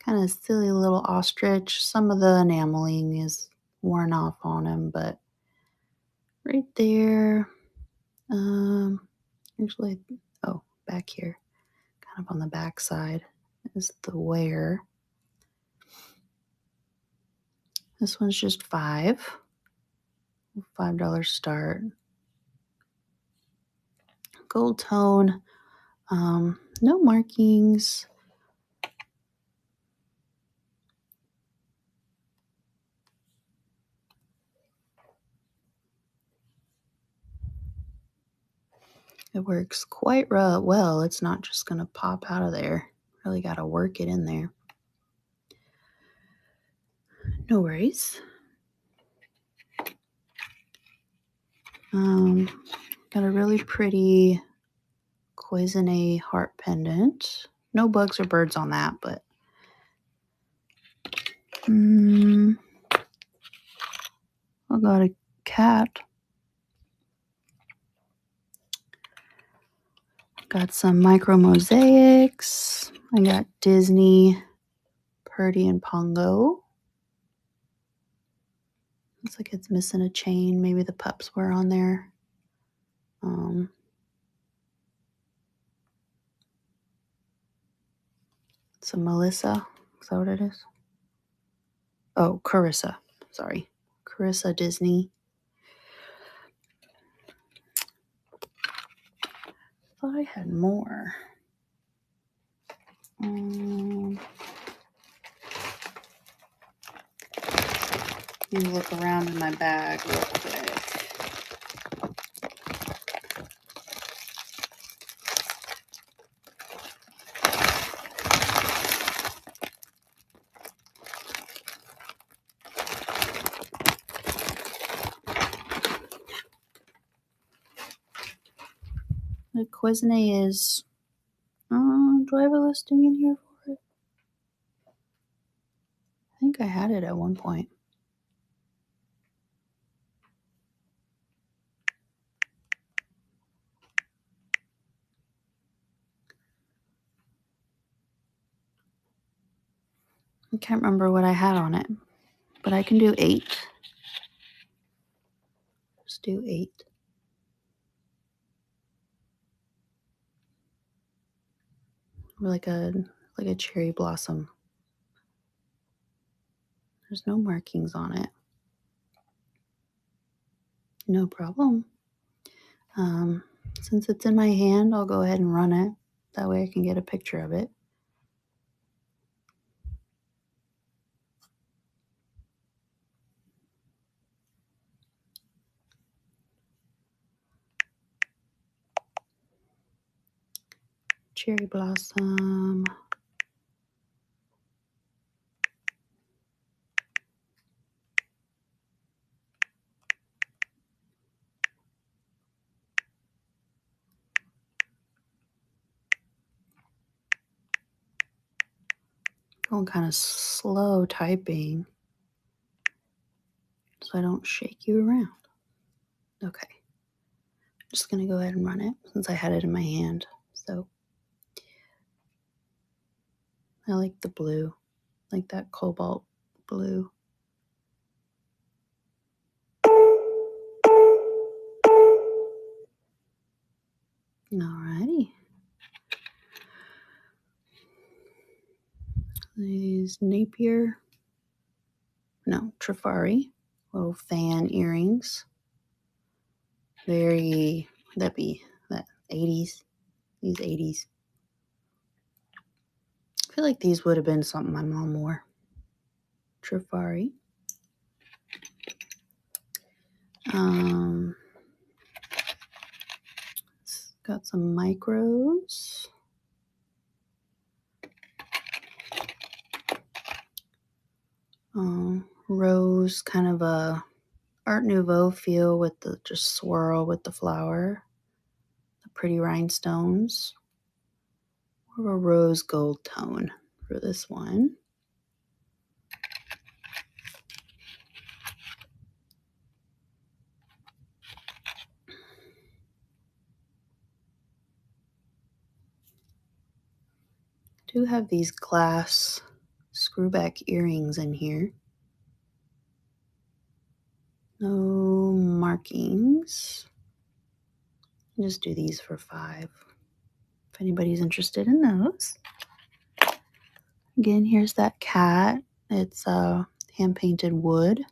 kind of silly little ostrich. Some of the enameling is worn off on him, but right there, actually, oh, back here, kind of on the back side is the wear. This one's just $5 start. Gold tone, no markings. It works quite well. It's not just going to pop out of there. Really got to work it in there. No worries. Got a really pretty cloisonne heart pendant. No bugs or birds on that, but I got a cat. Got some micro mosaics. I got Disney, Purdy, and Pongo. Looks like it's missing a chain. Maybe the pups were on there. Some Melissa. Is that what it is? Oh, Carissa. Sorry. Carissa Disney. Thought I had more. Let me look around in my bag real quick. The Cuisinart is, do I have a listing in here for it? I think I had it at one point. I can't remember what I had on it, but I can do 8. Let's do 8. Like a cherry blossom. There's no markings on it. No problem. Since it's in my hand, I'll go ahead and run it. That way I can get a picture of it. Cherry blossom. Going kind of slow typing so I don't shake you around. Okay. I'm just going to go ahead and run it since I had it in my hand. So I like the blue, like that cobalt blue. Alrighty. These Trifari little fan earrings. That'd be that 80s, these 80s. I feel like these would have been something my mom wore. Trifari. It's got some micros. Rose, kind of a Art Nouveau feel with the just swirl with the flower. The pretty rhinestones. More of a rose gold tone for this one. Do have these glass screwback earrings in here. No markings. Just do these for $5. If anybody's interested in those. Again, here's that cat. It's a hand-painted wood.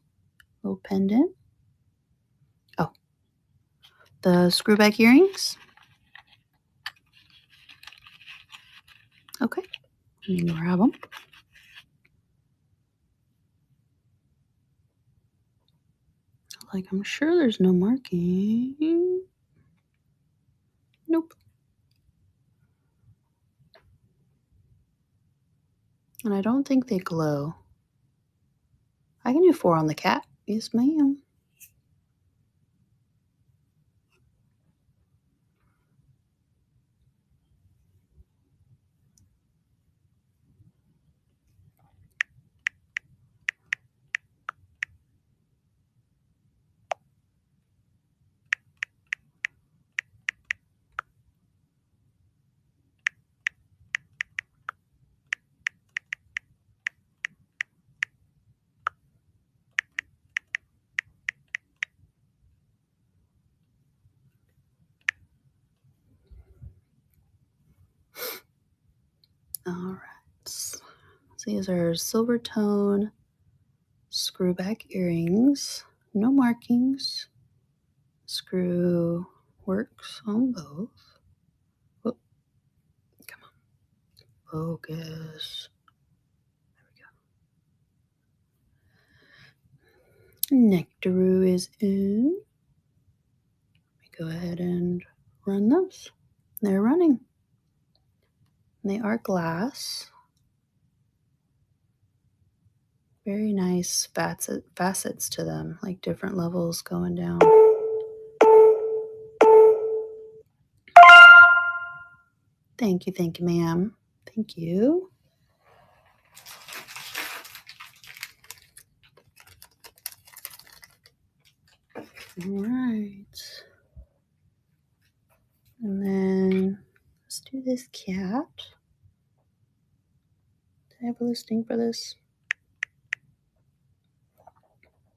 Little pendant. Oh, the screwback earrings. Okay, let me grab them. Like, I'm sure there's no marking. Nope. And I don't think they glow. I can do 4 on the cat. Yes, ma'am. All right. So these are silver tone screwback earrings. No markings. Screw works on both. Oh, come on. Focus. There we go. Nectaroo is in. Let me go ahead and run those. They're running. They are glass. Very nice facets to them, like different levels going down. Thank you, ma'am. Thank you. All right. And then let's do this cat. Did I have a listing for this?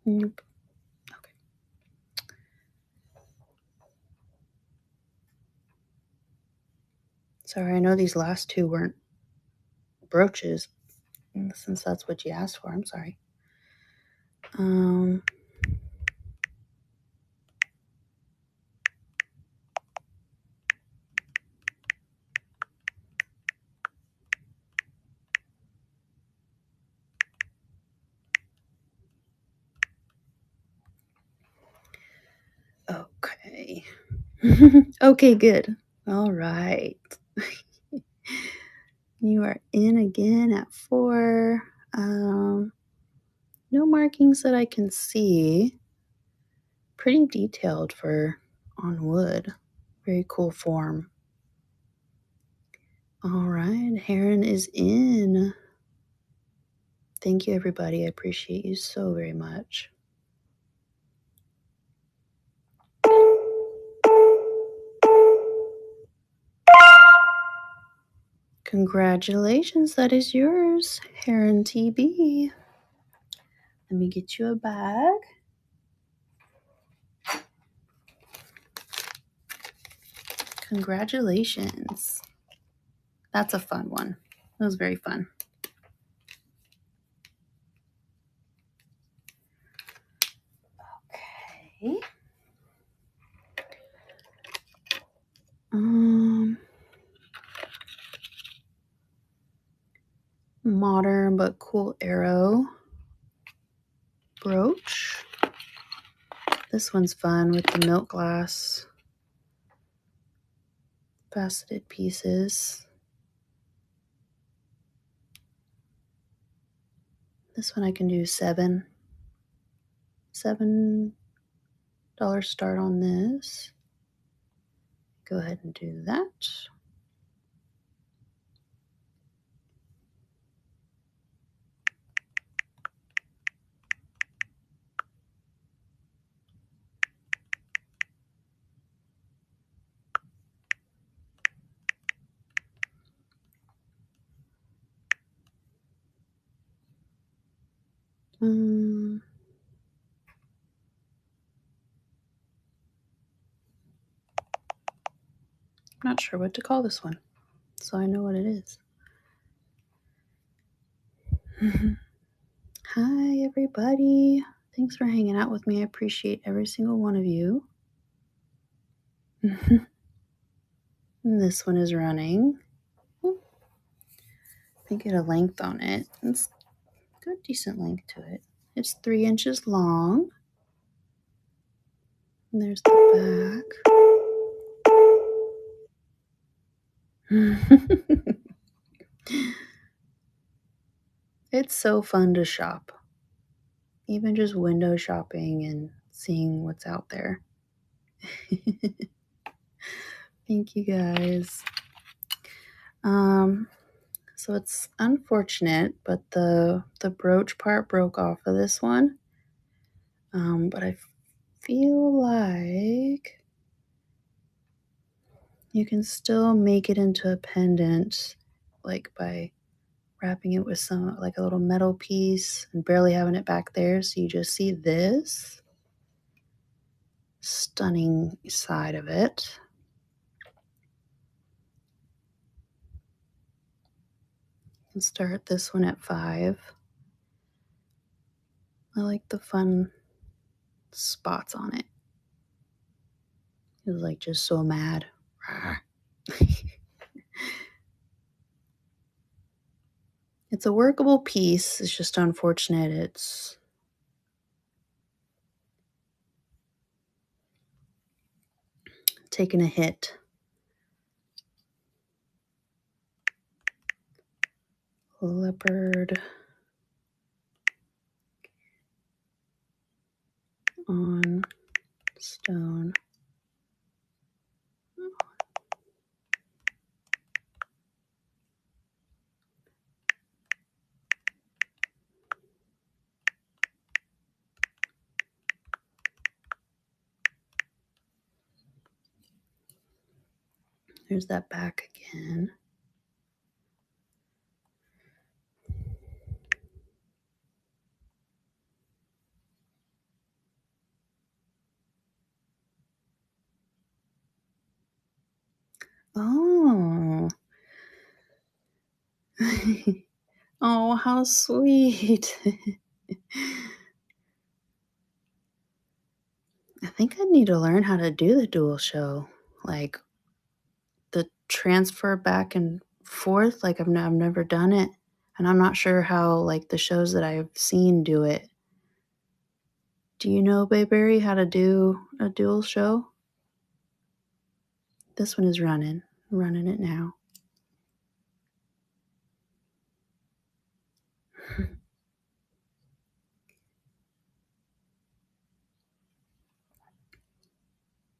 Nope. Okay. Sorry, I know these last two weren't brooches, since that's what you asked for. I'm sorry. Okay. Okay, good. All right. You are in again at 4. No markings that I can see. Pretty detailed for on wood. Very cool form. All right, Heron is in. Thank you, everybody. I appreciate you so very much. Congratulations, that is yours, Heron TB. Let me get you a bag. Congratulations. That's a fun one. That was very fun. Okay. Modern but cool arrow brooch. This one's fun with the milk glass faceted pieces. This one I can do $7 start on this. Go ahead and do that. not sure what to call this one, so I know what it is. Hi, everybody. Thanks for hanging out with me. I appreciate every single one of you. And this one is running. I think it had a length on it. It's got a decent length to it. It's 3 inches long. And there's the back. It's so fun to shop. Even just window shopping and seeing what's out there. Thank you guys. So it's unfortunate, but the brooch part broke off of this one. But I feel like you can still make it into a pendant, like by wrapping it with some, like a little metal piece and barely having it back there. So you just see this stunning side of it. And start this one at 5. I like the fun spots on it. It was like just so mad. It's a workable piece. It's just unfortunate it's taken a hit. Leopard on stone. There's that back again. Oh. Oh, how sweet. I think I need to learn how to do the dual show. Like the transfer back and forth. Like I've never done it. And I'm not sure how like the shows that I've seen do it. Do you know, Bayberry, how to do a dual show? This one is running. I'm running it now.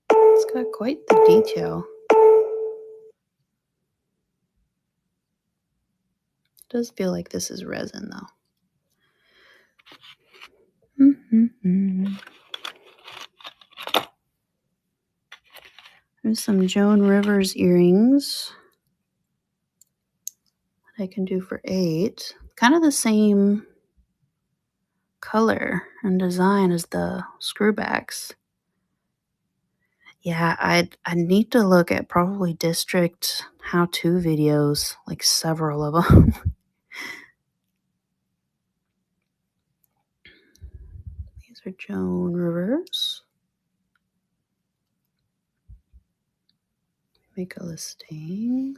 It's got quite the detail. It does feel like this is resin, though. There's some Joan Rivers earrings that I can do for 8. Kind of the same color and design as the screwbacks. Yeah, I need to look at probably district how-to videos, like several of them. These are Joan Rivers. Make a listing.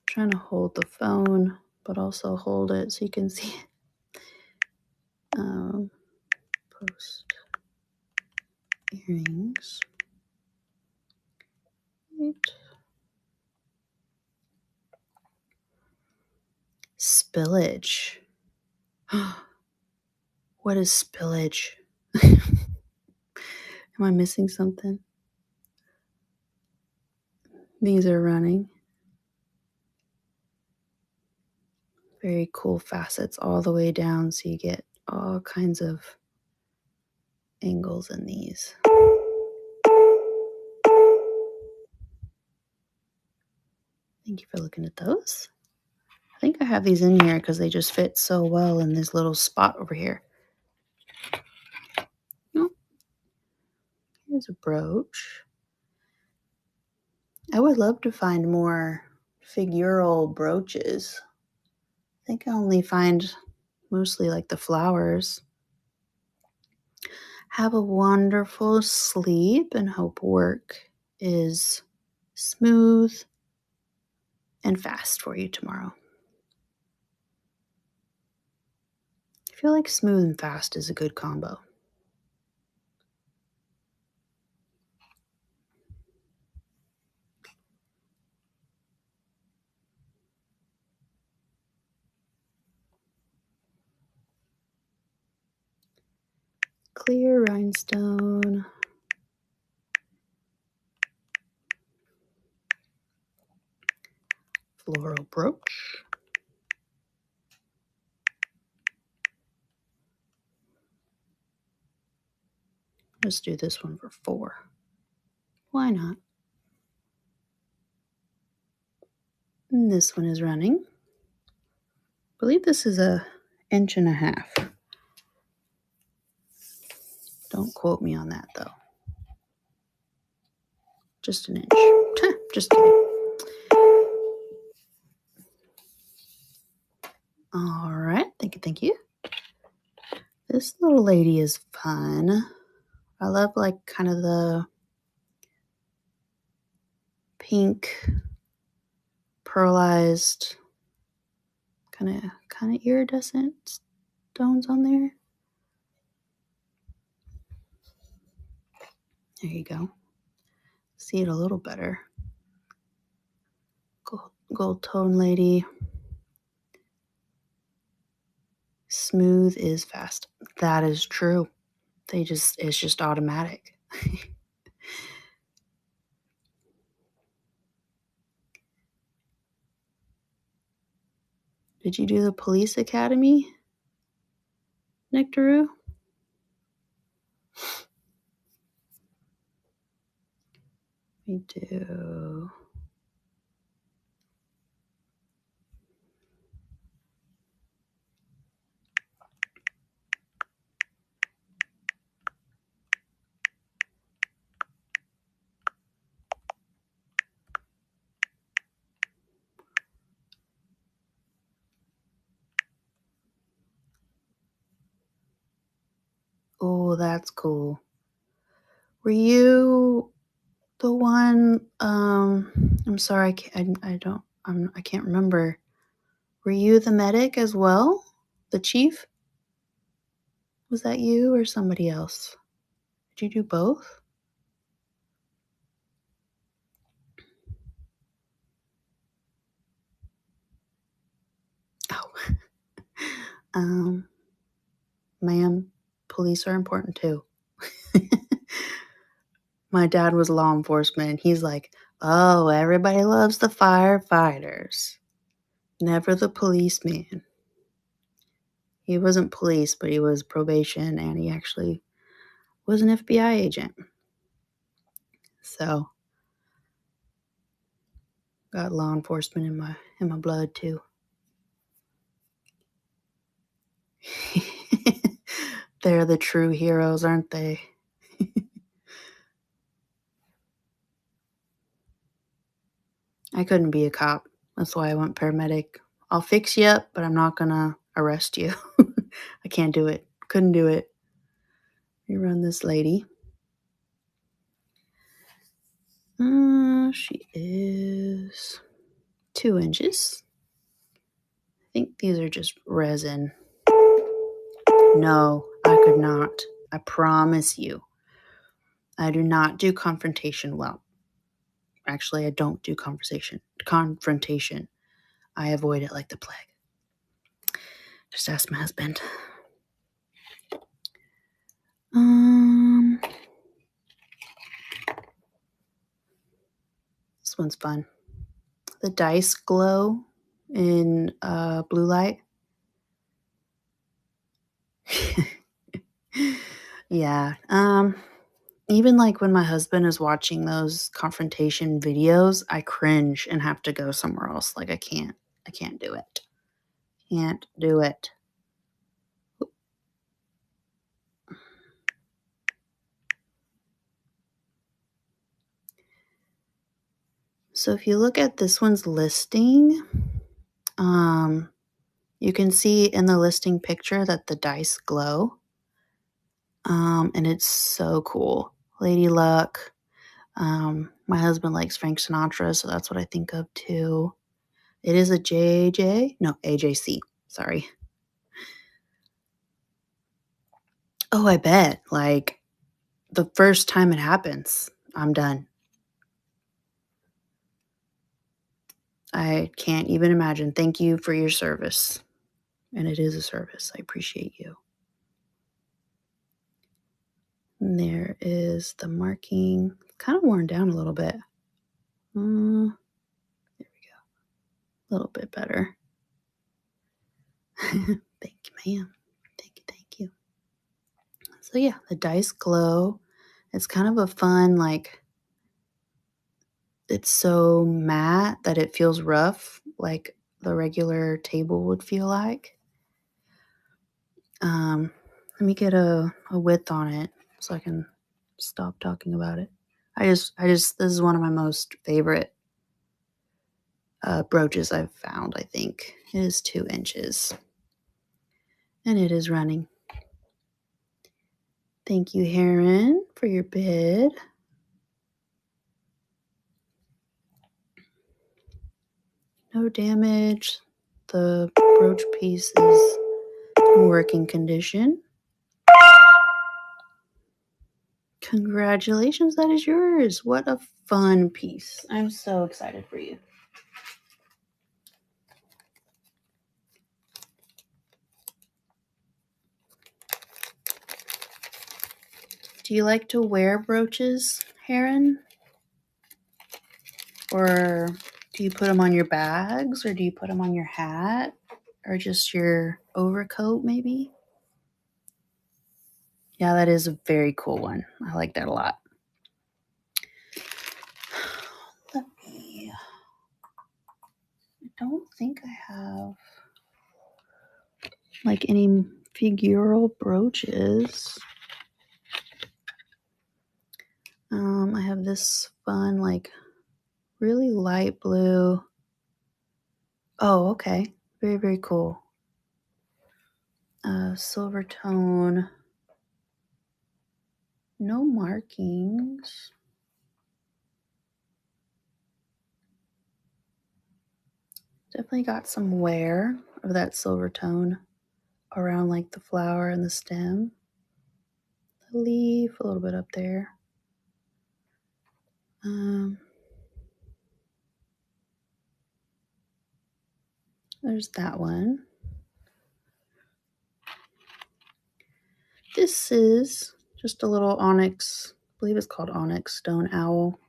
Trying to hold the phone, but also hold it so you can see it. Post earrings. Right. Spillage. What is spillage? Am I missing something? These are running. Very cool facets all the way down, so you get all kinds of angles in these. Thank you for looking at those. I think I have these in here because they just fit so well in this little spot over here. Oh, here's a brooch. I would love to find more figural brooches. I think I only find mostly like the flowers. Have a wonderful sleep and hope work is smooth and fast for you tomorrow. I feel like smooth and fast is a good combo. Clear rhinestone. Floral brooch. Let's do this one for 4. Why not? And this one is running. I believe this is 1.5 inches. Don't quote me on that though. Just 1 inch. Just kidding. All right. Thank you. This little lady is fun. I love like kind of the pink pearlized kind of iridescent stones on there. There you go. See it a little better. Gold tone lady. Smooth is fast. That is true. It's just automatic. Did you do the police academy, Nectaroo? We do. Oh, that's cool. Were you the one? I'm sorry, I can't remember. Were you the medic as well? The chief? Was that you or somebody else? Did you do both? Oh, ma'am, police are important too. My dad was law enforcement. He's like, oh, everybody loves the firefighters, never the policeman. He wasn't police, but he was probation, and he actually was an FBI agent. So, got law enforcement in my blood too. They're the true heroes, aren't they? I couldn't be a cop. That's why I went paramedic. I'll fix you up, but I'm not gonna arrest you. I can't do it. Couldn't do it. You run this lady. She is 2 inches. I think these are just resin. No, I could not. I promise you. I do not do confrontation well. Actually, I don't do confrontation. I avoid it like the plague. Just ask my husband. This one's fun. The dice glow in blue light. Yeah. Even like when my husband is watching those confrontation videos, I cringe and have to go somewhere else. Like I can't do it. Can't do it. So if you look at this one's listing, you can see in the listing picture that the dice glow. And it's so cool. Lady Luck. My husband likes Frank Sinatra, so that's what I think of too. It is a AJC. Sorry. Oh, I bet. Like the first time it happens, I'm done. I can't even imagine. Thank you for your service. And it is a service. I appreciate you. And there is the marking. Kind of worn down a little bit. There we go. A little bit better. Thank you, ma'am. Thank you. So yeah, the dice glow. It's kind of a fun, like, it's so matte that it feels rough, like the regular table would feel like. Let me get a width on it so I can stop talking about it. This is one of my most favorite brooches I've found, I think. It is 2 inches. And it is running. Thank you, Heron, for your bid. No damage. The brooch piece is in working condition. Congratulations, that is yours. What a fun piece. I'm so excited for you. Do you like to wear brooches, Heron? Or do you put them on your bags, or do you put them on your hat, or just your overcoat maybe? Yeah, that is a very cool one. I like that a lot. I don't think I have like any figural brooches. I have this fun, like really light blue. Oh, okay. Very, very cool. Silver tone. No markings. Definitely got some wear of that silver tone around like the flower and the stem. The leaf, a little bit up there. There's that one. This is just a little onyx, I believe it's called onyx stone owl.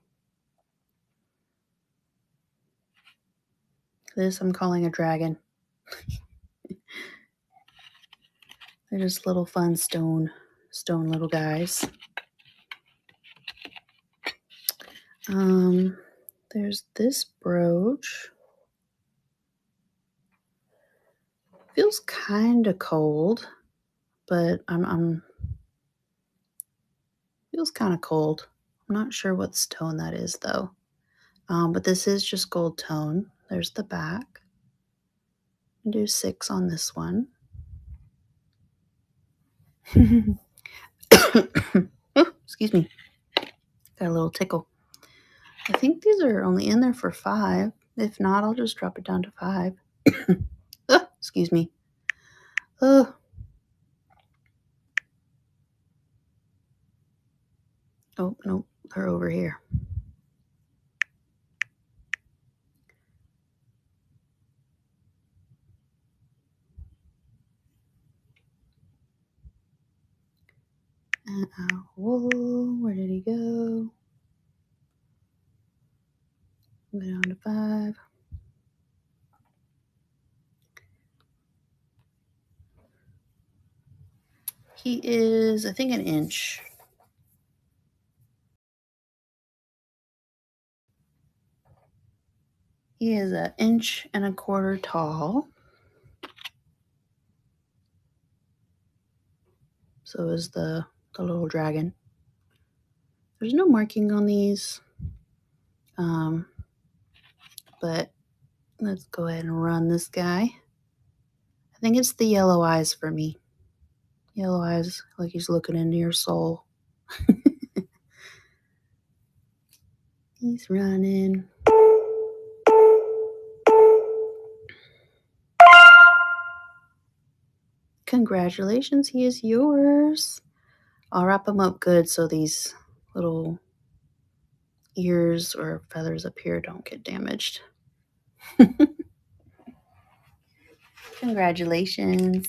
This I'm calling a dragon. They're just little fun stone little guys. There's this brooch. Feels kind of cold, but feels kind of cold. I'm not sure what stone that is though. But this is just gold tone. There's the back. Do 6 on this one. Oh, excuse me. Got a little tickle. I think these are only in there for 5. If not, I'll just drop it down to 5. Oh, excuse me. Oh. Oh, no, they're over here. Whoa, where did he go? Go down to 5. He is, I think, an inch. He is 1.25 inches tall. So is the little dragon. There's no marking on these. But let's go ahead and run this guy. I think it's the yellow eyes for me. Yellow eyes, like he's looking into your soul. He's running. Congratulations, he is yours. I'll wrap him up good so these little ears or feathers up here don't get damaged. Congratulations.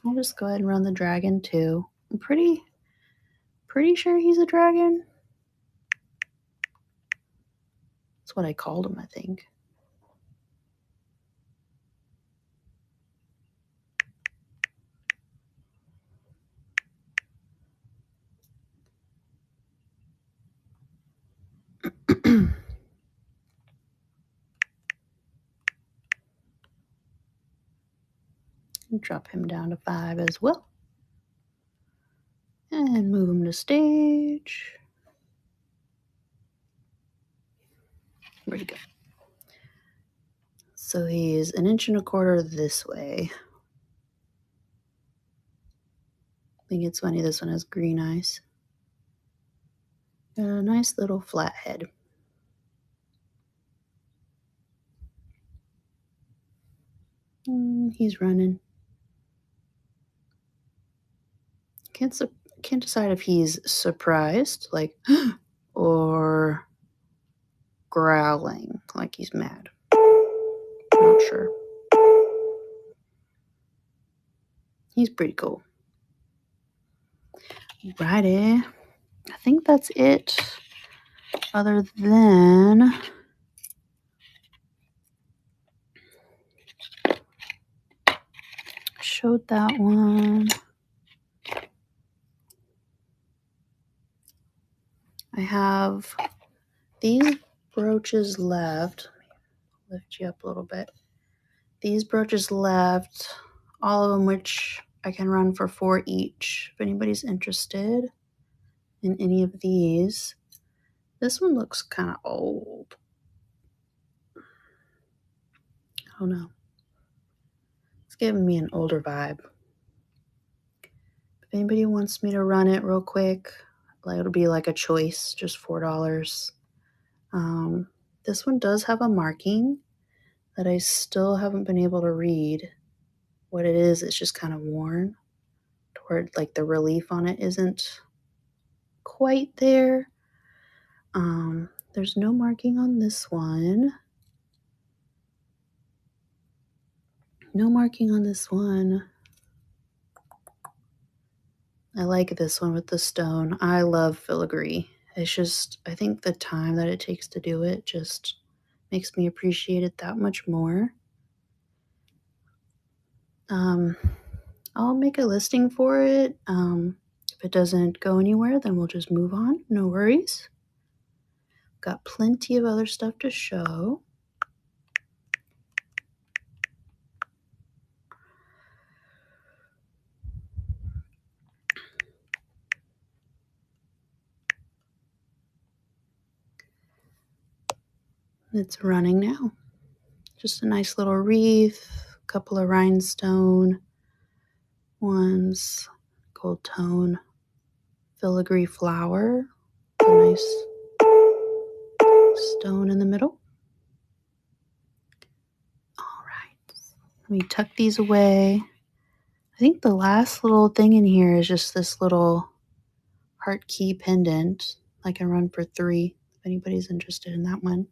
I'll just go ahead and run the dragon too. I'm pretty sure he's a dragon. That's what I called him, I think. Drop him down to 5 as well. And move him to stage. Where'd he go? So he's 1.25 inches this way. I think it's funny this one has green eyes. Got a nice little flat head. He's running. Can't decide if he's surprised, like, or growling, like he's mad. Not sure. He's pretty cool. Righty. I think that's it. Other than showed that one. I have these brooches left. Let me lift you up a little bit. These brooches left, all of them which I can run for 4 each. If anybody's interested in any of these. This one looks kind of old. I don't know. It's giving me an older vibe. If anybody wants me to run it real quick, it'll be like a choice, just $4. This one does have a marking that I still haven't been able to read what it is. It's just kind of worn toward, like, the relief on it isn't quite there. There's no marking on this one. No marking on this one. I like this one with the stone. I love filigree. It's just, I think the time that it takes to do it just makes me appreciate it that much more. I'll make a listing for it. If it doesn't go anywhere, then we'll just move on. No worries. Got plenty of other stuff to show. It's running now. Just a nice little wreath, a couple of rhinestone ones, gold tone, filigree flower, a nice stone in the middle. All right, let me tuck these away. I think the last little thing in here is just this little heart key pendant. I can run for 3 if anybody's interested in that one.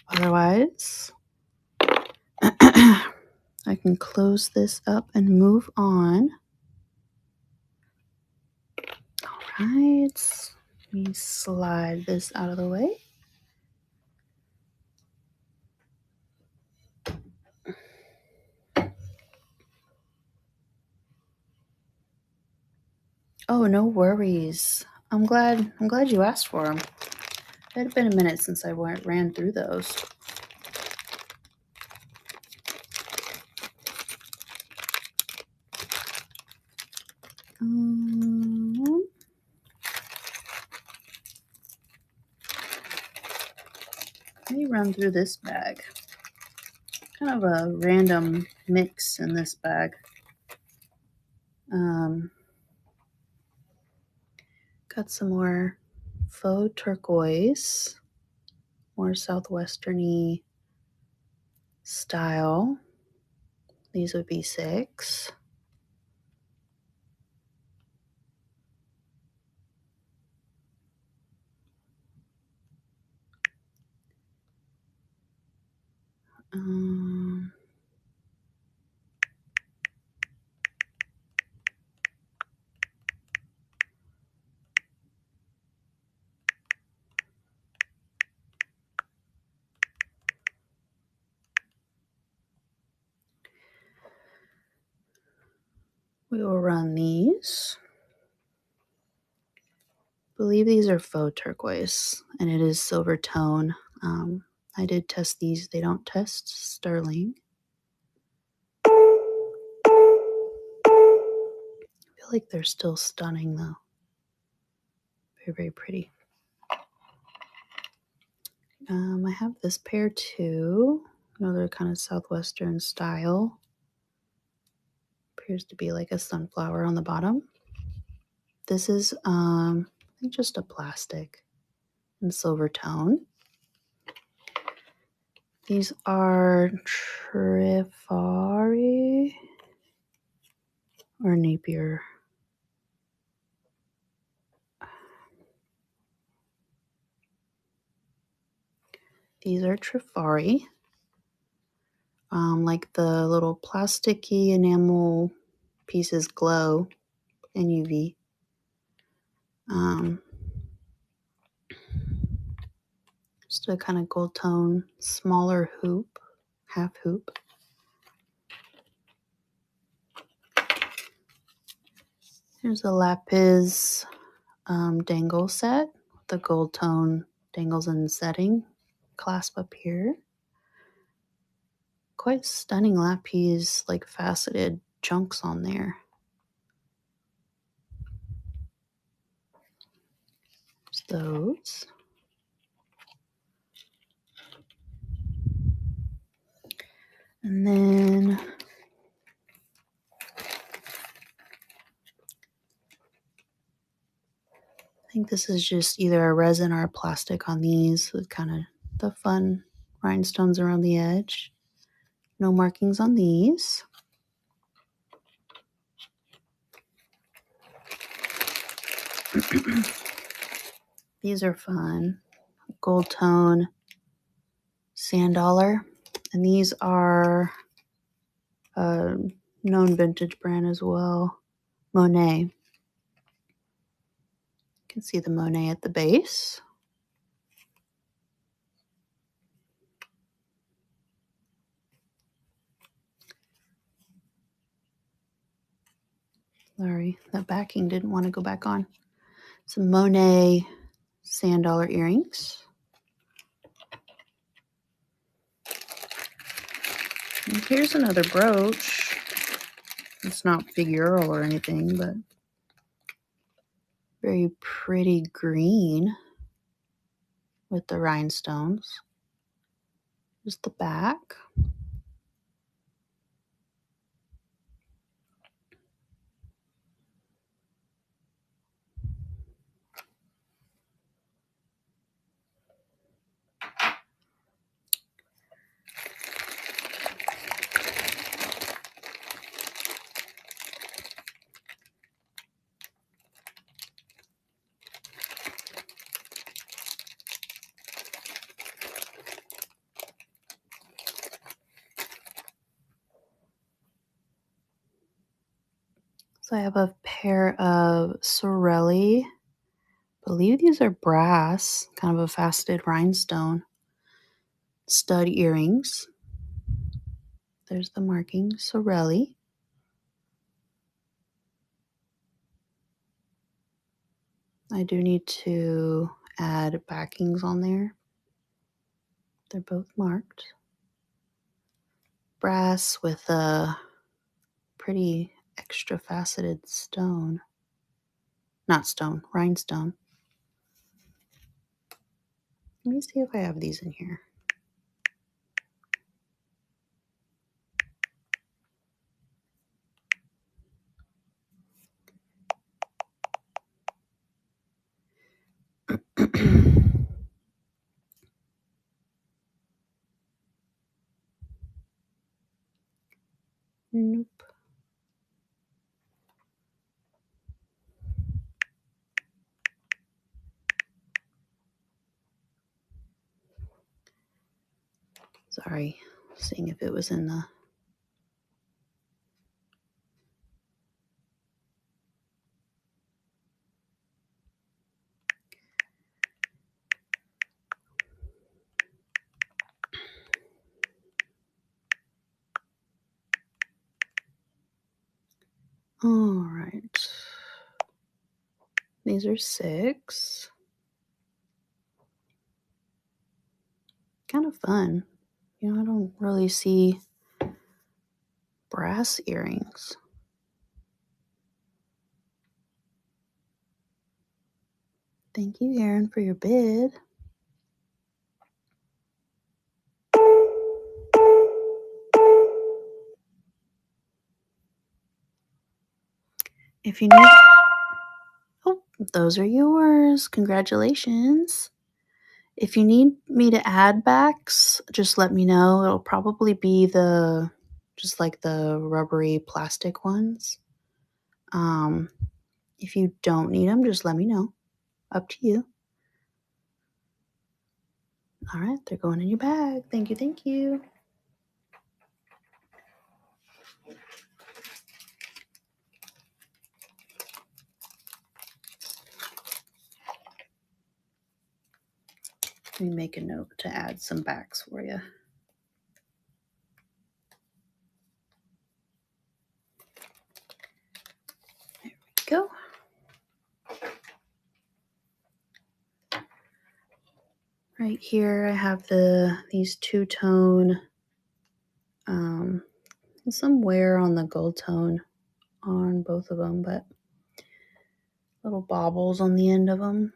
Otherwise, I can close this up and move on. All right, let me slide this out of the way. Oh, no worries. I'm glad you asked for them. It had been a minute since I ran through those. Let me run through this bag. Kind of a random mix in this bag. Got some more faux turquoise, more southwesterny style. These would be 6. We will run these. I believe these are faux turquoise, and it is silver tone. I did test these. They don't test sterling. I feel like they're still stunning, though. Very, very pretty. I have this pair, too. Another kind of southwestern style. Appears to be like a sunflower on the bottom. This is, I think, just a plastic in silver tone. These are Trifari or Napier. These are Trifari. Like the little plasticky enamel pieces glow in UV. Just a kind of gold tone, smaller hoop, half hoop. Here's a lapis dangle set with the gold tone dangles and setting clasp up here. Quite stunning lapis, like faceted chunks on there. There's those. And then I think this is just either a resin or a plastic on these with kind of the fun rhinestones around the edge. No markings on these. These are fun. Gold tone sand dollar. And these are a known vintage brand as well. Monet. You can see the Monet at the base. Sorry, the backing didn't want to go back on. Some Monet sand dollar earrings. And here's another brooch. It's not figural or anything, but very pretty green with the rhinestones. Here's the back. So I have a pair of Sorelli. I believe these are brass, kind of a faceted rhinestone stud earrings. There's the marking, Sorelli. I do need to add backings on there. They're both marked. Brass with a pretty extra faceted stone. Not stone, rhinestone. Let me see if I have these in here. Nope. Sorry, seeing if it was in the... All right. These are 6. Kind of fun. You know, I don't really see brass earrings. Thank you, Aaron, for your bid. If you need... Oh, those are yours. Congratulations. If you need me to add backs, just let me know. It'll probably be just like the rubbery plastic ones. If you don't need them, just let me know. Up to you. All right, they're going in your bag. Thank you, thank you. Let me make a note to add some backs for you. There we go. Right here, I have these two-tone, some wear on the gold tone on both of them, but little baubles on the end of them.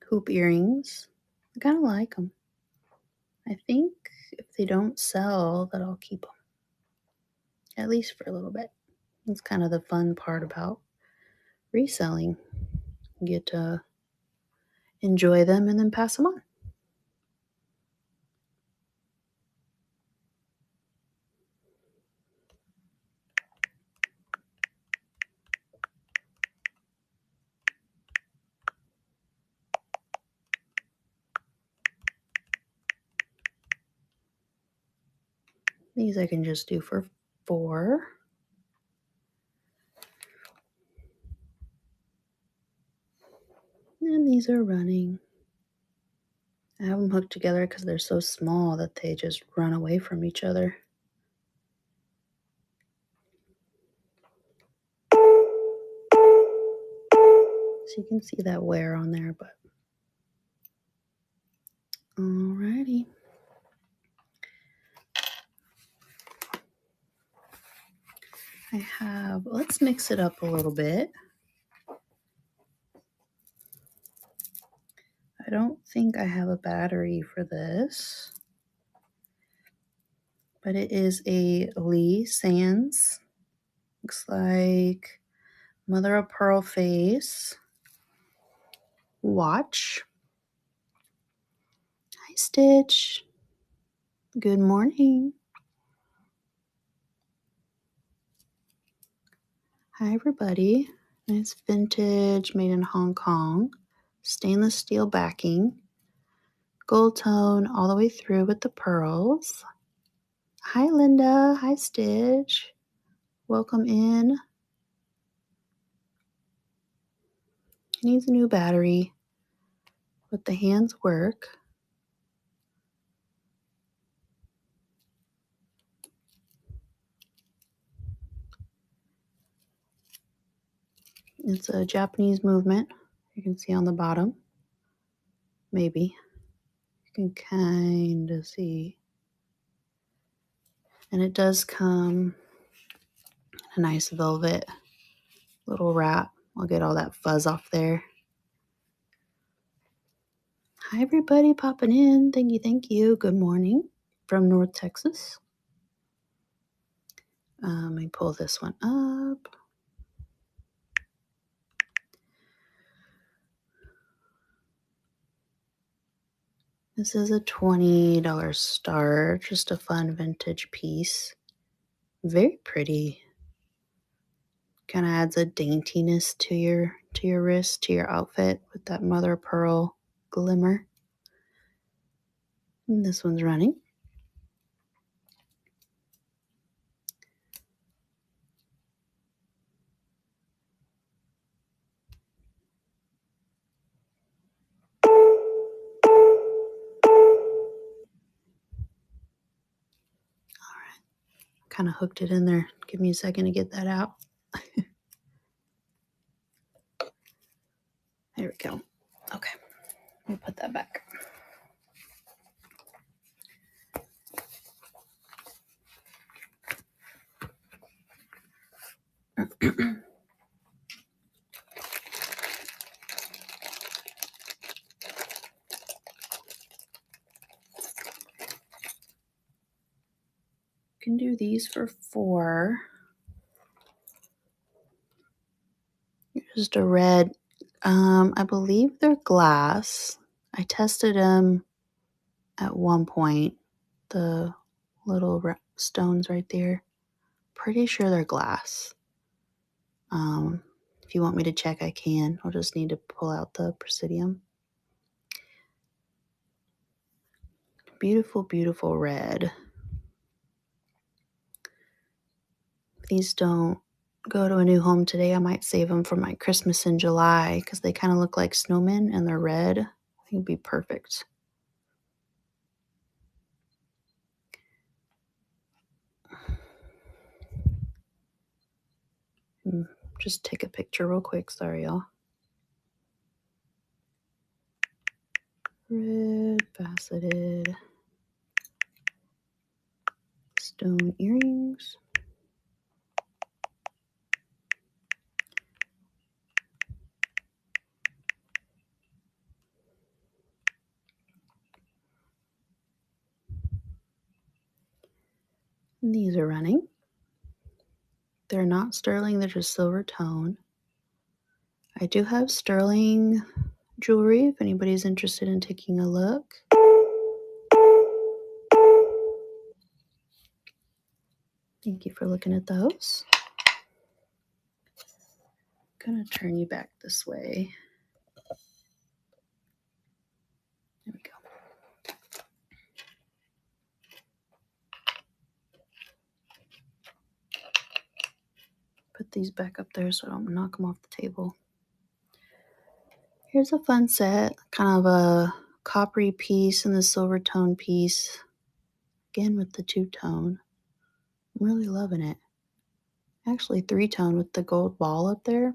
Hoop earrings. I kind of like them. I think if they don't sell, that I'll keep them. At least for a little bit. That's kind of the fun part about reselling. You get to enjoy them and then pass them on. These I can just do for 4. And these are running. I have them hooked together because they're so small that they just run away from each other. So you can see that wear on there, but alrighty. Let's mix it up a little bit. I don't think I have a battery for this, but it is a Lee Sands. Looks like mother of pearl face watch. Hi, Stitch. Good morning. Hi, everybody. Nice vintage, made in Hong Kong. Stainless steel backing. Gold tone all the way through with the pearls. Hi, Linda. Hi, Stitch. Welcome in. Needs a new battery, but the hands work. It's a Japanese movement. You can see on the bottom. Maybe. You can kind of see. And it does come a nice velvet little wrap. I'll get all that fuzz off there. Hi, everybody popping in. Thank you, thank you. Good morning from North Texas. Let me pull this one up. This is a $20 star, just a fun vintage piece. Very pretty. Kind of adds a daintiness to your wrist, to your outfit with that mother of pearl glimmer. And this one's running. Kind of hooked it in there. Give me a second to get that out. There we go. Okay, let me put that back. Can do these for $4. Just a red. I believe they're glass. I tested them at one point. The little stones right there. Pretty sure they're glass. If you want me to check, I can. I'll just need to pull out the Presidium. Beautiful, beautiful red. If these don't go to a new home today, I might save them for my Christmas in July because they kind of look like snowmen and they're red. I think it'd be perfect. Just take a picture real quick. Sorry, y'all. Red faceted stone earrings. And these are running. They're not sterling, they're just silver tone. I do have sterling jewelry if anybody's interested in taking a look. Thank you for looking at those. I'm gonna turn you back this way. There we go. Put these back up there so I don't knock them off the table. Here's a fun set, kind of a coppery piece and the silver tone piece. Again with the two-tone. I'm really loving it. Actually three-tone with the gold ball up there.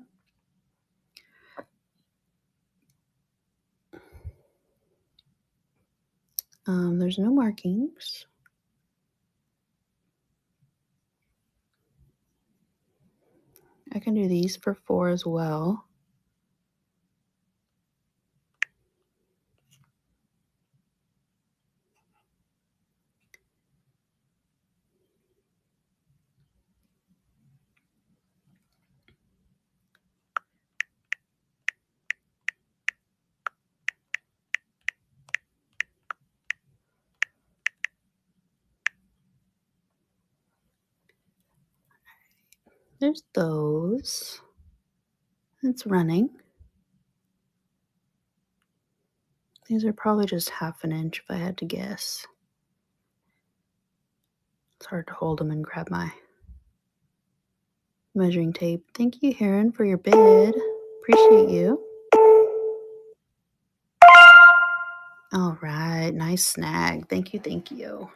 There's no markings. I can do these for $4 as well. There's those. It's running. These are probably just 1/2 inch if I had to guess. It's hard to hold them and grab my measuring tape. Thank you, Heron, for your bid. Appreciate you. All right, nice snag. Thank you, thank you.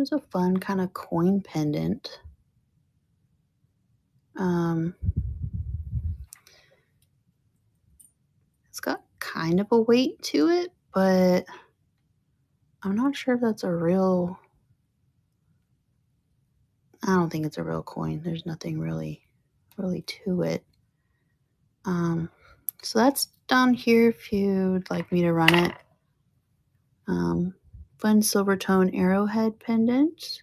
There's a fun kind of coin pendant. It's got kind of a weight to it, but I'm not sure if that's a real... I don't think it's a real coin. There's nothing really to it. So that's down here if you'd like me to run it. Fun silver tone arrowhead pendant.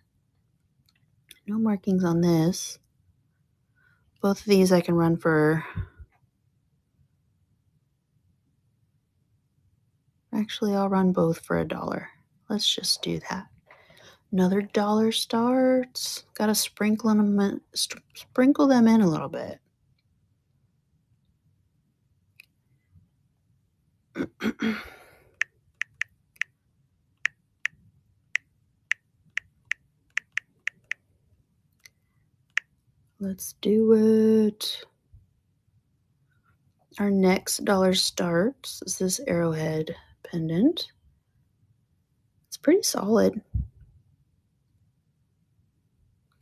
No markings on this. Both of these I can run for... Actually, I'll run both for $1. Let's just do that. Another dollar starts. Gotta sprinkle them in a little bit. Let's do it. Our next dollar starts is this arrowhead pendant. It's pretty solid.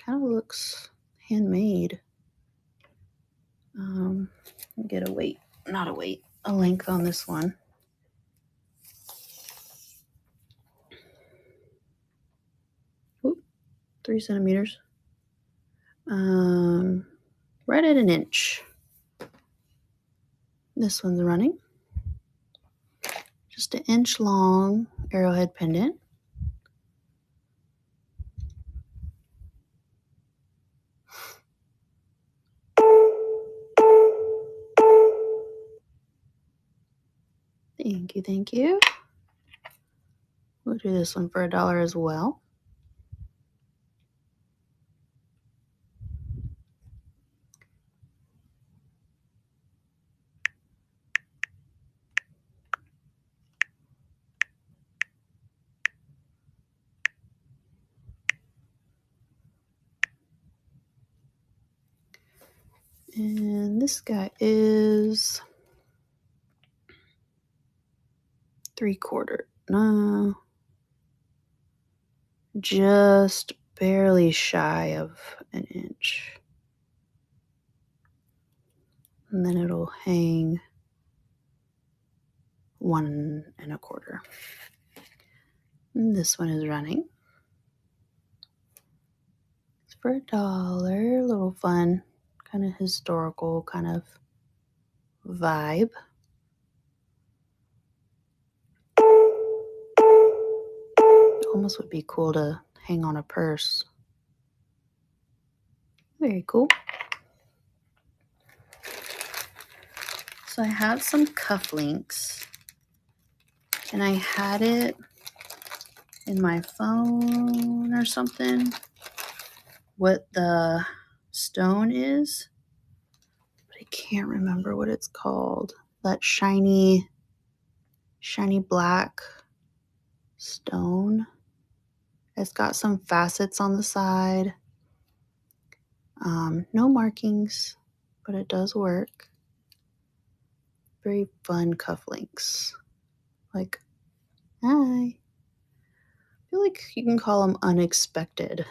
Kind of looks handmade. Get a weight, not a weight, a length on this one. Oop, 3 centimeters. Right at an inch. This one's running. Just an inch long arrowhead pendant. Thank you. We'll do this one for $1 as well. And this guy is 3/4. No, just barely shy of an inch. And then it'll hang 1 1/4. And this one is running. It's for $1. A little fun, kind of historical kind of vibe. Almost would be cool to hang on a purse. Very cool. So I have some cufflinks, and I had it in my phone or something what the stone is, but I can't remember what it's called. That shiny black stone. It's got some facets on the side. No markings, but it does work. Very fun cufflinks. Like, hi. I feel like you can call them unexpected.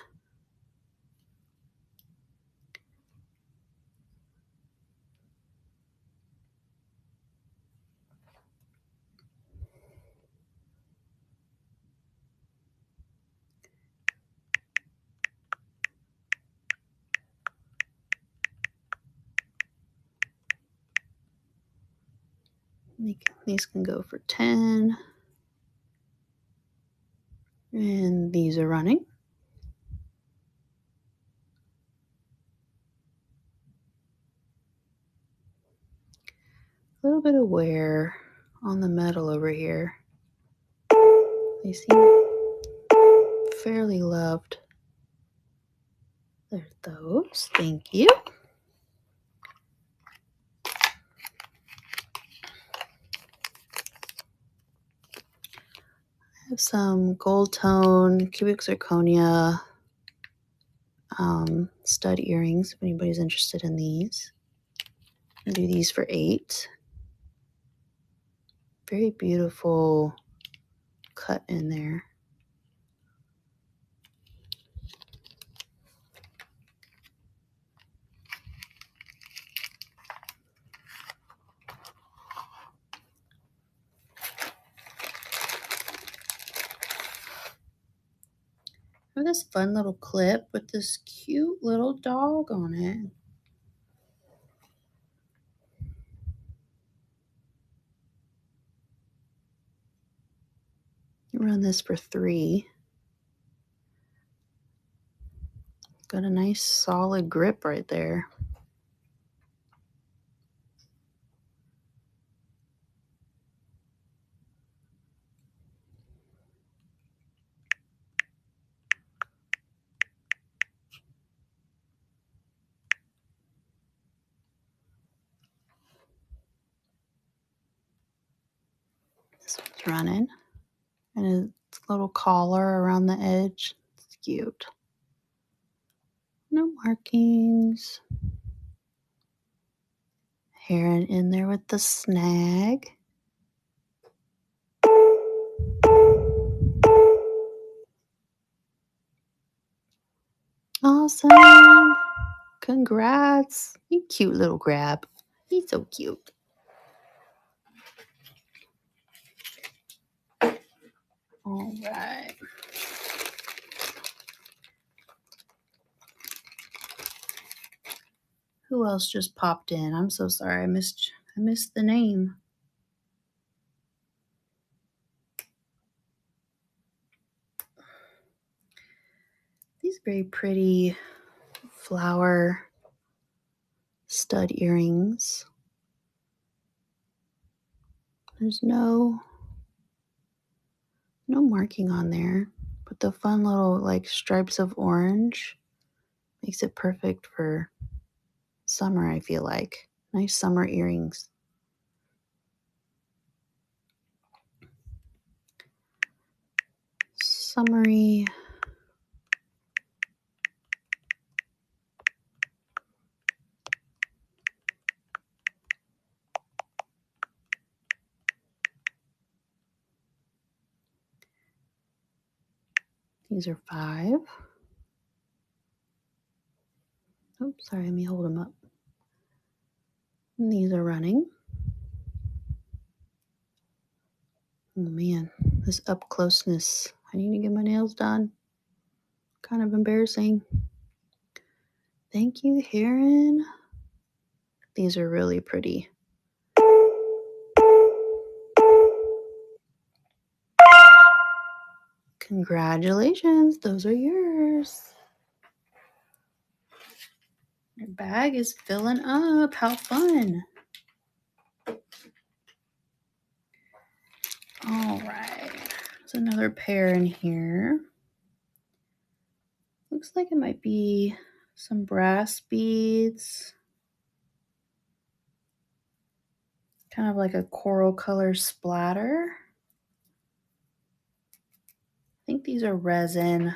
These can go for 10. And these are running. A little bit of wear on the metal over here. They seem fairly loved. There's those. Thank you. I have some gold tone cubic zirconia stud earrings if anybody's interested in these. I'll do these for $8. Very beautiful cut in there. have this fun little clip with this cute little dog on it. Run this for 3. Got a nice solid grip right there. This one's running. And its little collar around the edge. It's cute. No markings. Heron in there with the snag. Awesome. Congrats. You cute little grab. He's so cute. All right. Who else just popped in? I'm so sorry. I missed the name. These very pretty flower stud earrings. There's no marking on there, but the fun little like stripes of orange makes it perfect for summer, I feel like. Nice summer earrings. Summery. These are 5. Oops, sorry, let me hold them up. And these are running. Oh man, this up closeness. I need to get my nails done. Kind of embarrassing. Thank you, Heron. These are really pretty. Congratulations, those are yours. Your bag is filling up. How fun. All right, there's another pair in here. Looks like it might be some brass beads. Kind of like a coral color splatter. I think these are resin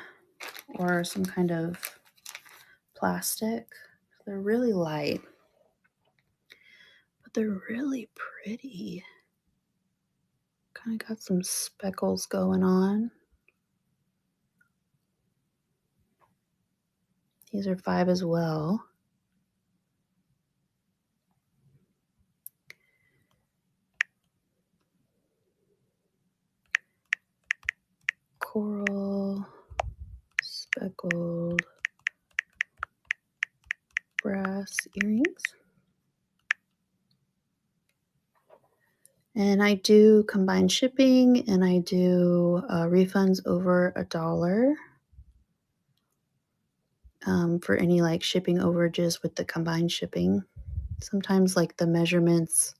or some kind of plastic. They're really light, but they're really pretty. Kind of got some speckles going on. These are 5 as well. Coral, speckled, brass earrings. And I do combined shipping, and I do refunds over $1 for any like shipping overages with the combined shipping. Sometimes like the measurements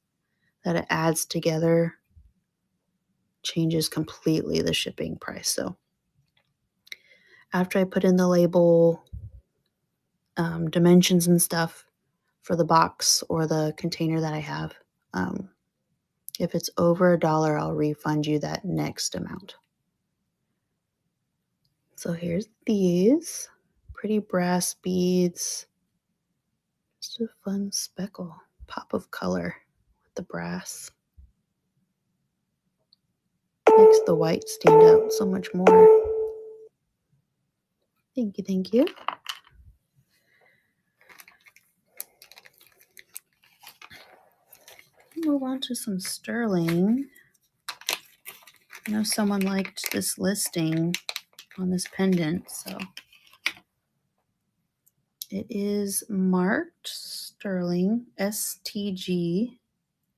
that it adds together changes completely the shipping price. So after I put in the label, dimensions and stuff for the box or the container that I have, if it's over $1, I'll refund you that next amount. So here's these pretty brass beads. Just a fun speckle, pop of color with the brass. Makes the white stand out so much more. Thank you, thank you. Move on to some sterling. I know someone liked this listing on this pendant. So it is marked sterling, STG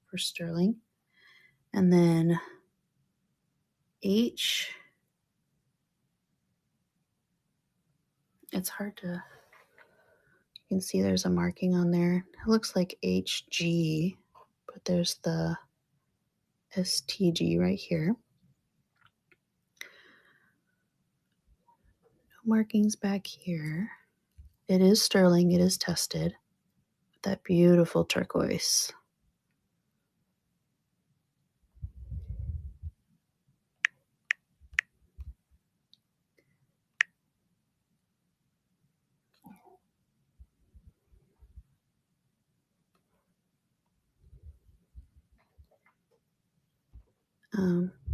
for sterling, and then H. It's hard to, you can see there's a marking on there. It looks like HG, but there's the STG right here. No markings back here. It is sterling, it is tested. That beautiful turquoise.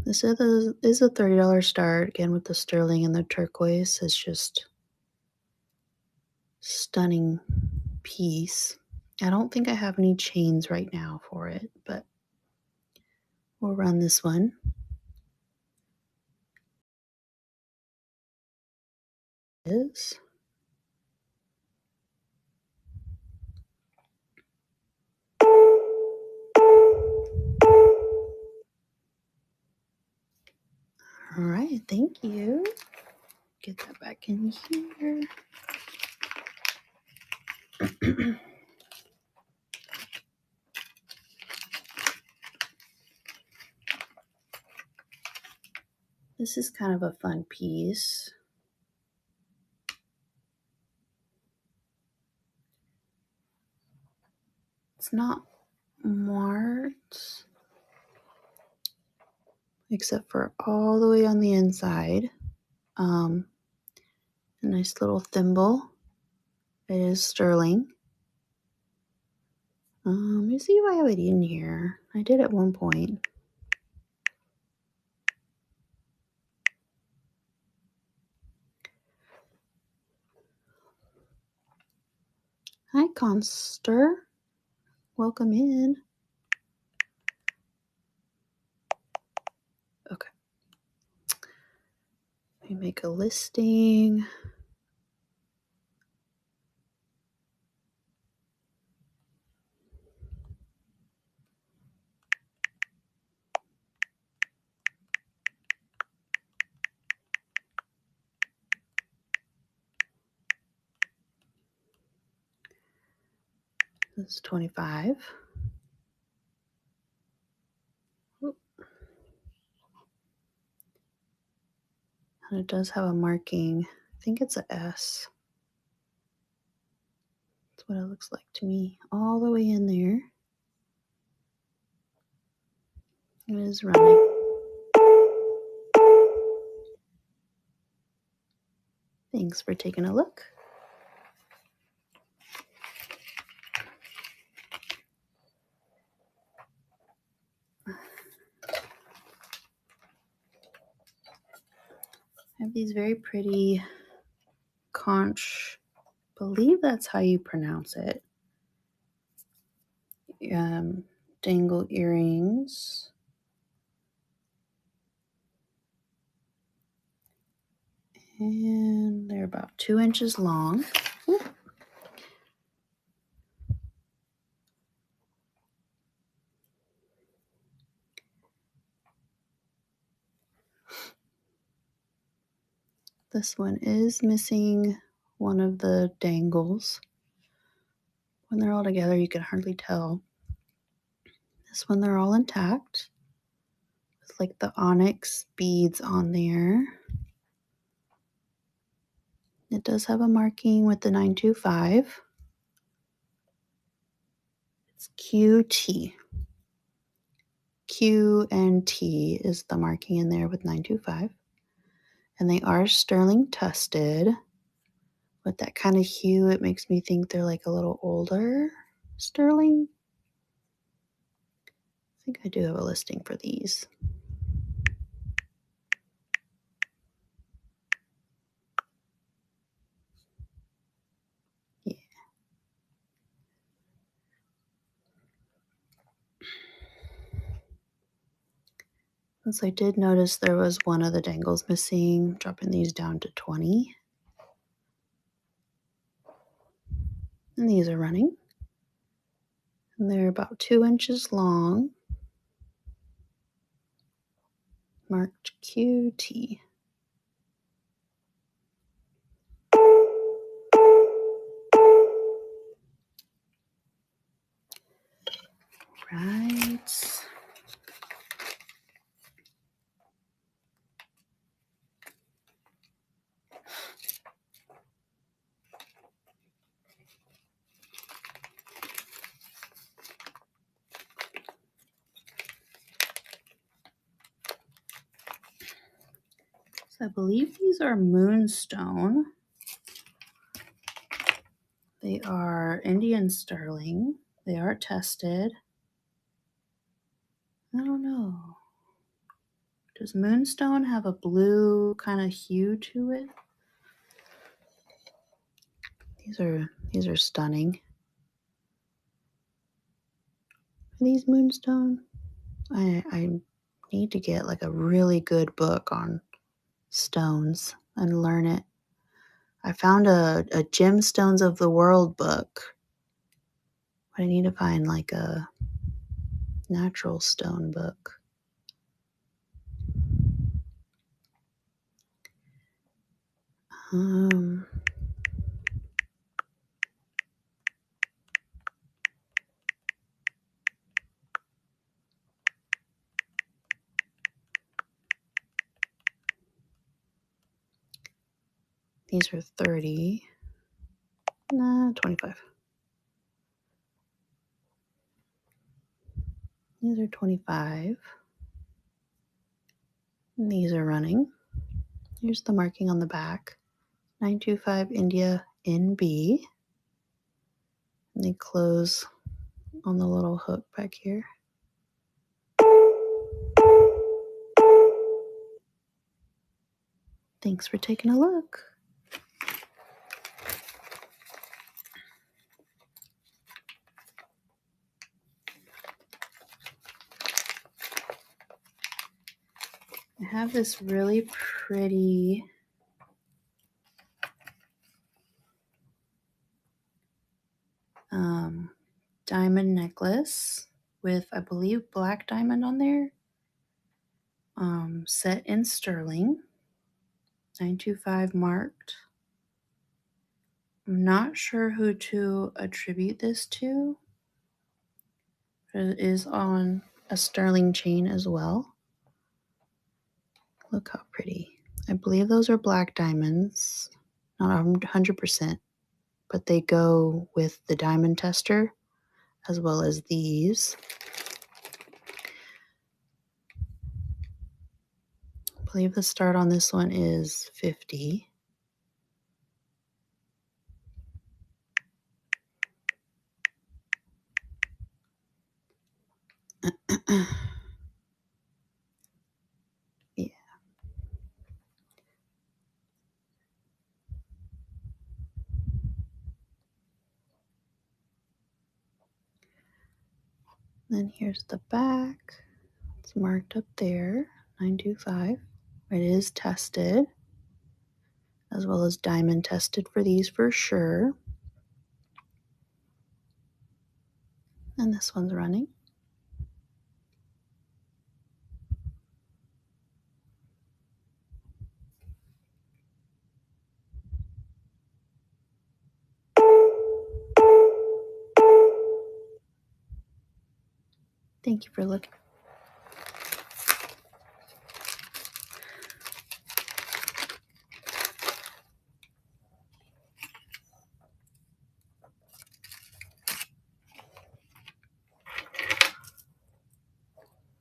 This is a $30 start, again with the sterling and the turquoise. It's just stunning piece. I don't think I have any chains right now for it, but we'll run this one. Is all right, thank you. Get that back in here. This is kind of a fun piece. It's not marked except for all the way on the inside. A nice little thimble. It is sterling. Let me see if I have it in here. I did at one point. Hi, Conster. Welcome in. Okay. Let me make a listing. This is 25. And it does have a marking. I think it's a S. That's what it looks like to me. All the way in there. It is running. Thanks for taking a look. I have these very pretty conch, believe that's how you pronounce it. Dangle earrings. And they're about 2 inches long. Ooh. This one is missing one of the dangles. When they're all together, you can hardly tell. This one, they're all intact. It's like the onyx beads on there. It does have a marking with the 925. It's QT. Q and T is the marking in there with 925. And they are sterling tested. With that kind of hue, it makes me think they're like a little older sterling. I think I do have a listing for these. Yeah. Since I did notice there was one of the dangles missing, dropping these down to 20. And these are running. And they're about 2 inches long. Marked QT. Right. So I believe these are moonstone. They are Indian sterling. They are tested. I don't know. Does moonstone have a blue kind of hue to it? These are stunning. Are these moonstone? I need to get like a really good book on stones and learn it. I found a Gemstones of the World book, but I need to find like a natural stone book. These are 30. Nah, 25. These are 25. And these are running. Here's the marking on the back. 925 India NB. And they close on the little hook back here. Thanks for taking a look. I have this really pretty diamond necklace with, I believe, black diamond on there. Set in sterling. 925 marked. I'm not sure who to attribute this to. It is on a sterling chain as well. Look how pretty. I believe those are black diamonds. Not 100%, but they go with the diamond tester as well as these. I believe the start on this one is 50. Yeah. Then here's the back. It's marked up there, 925. It is tested, as well as diamond tested for these for sure. And this one's running. Thank you for looking.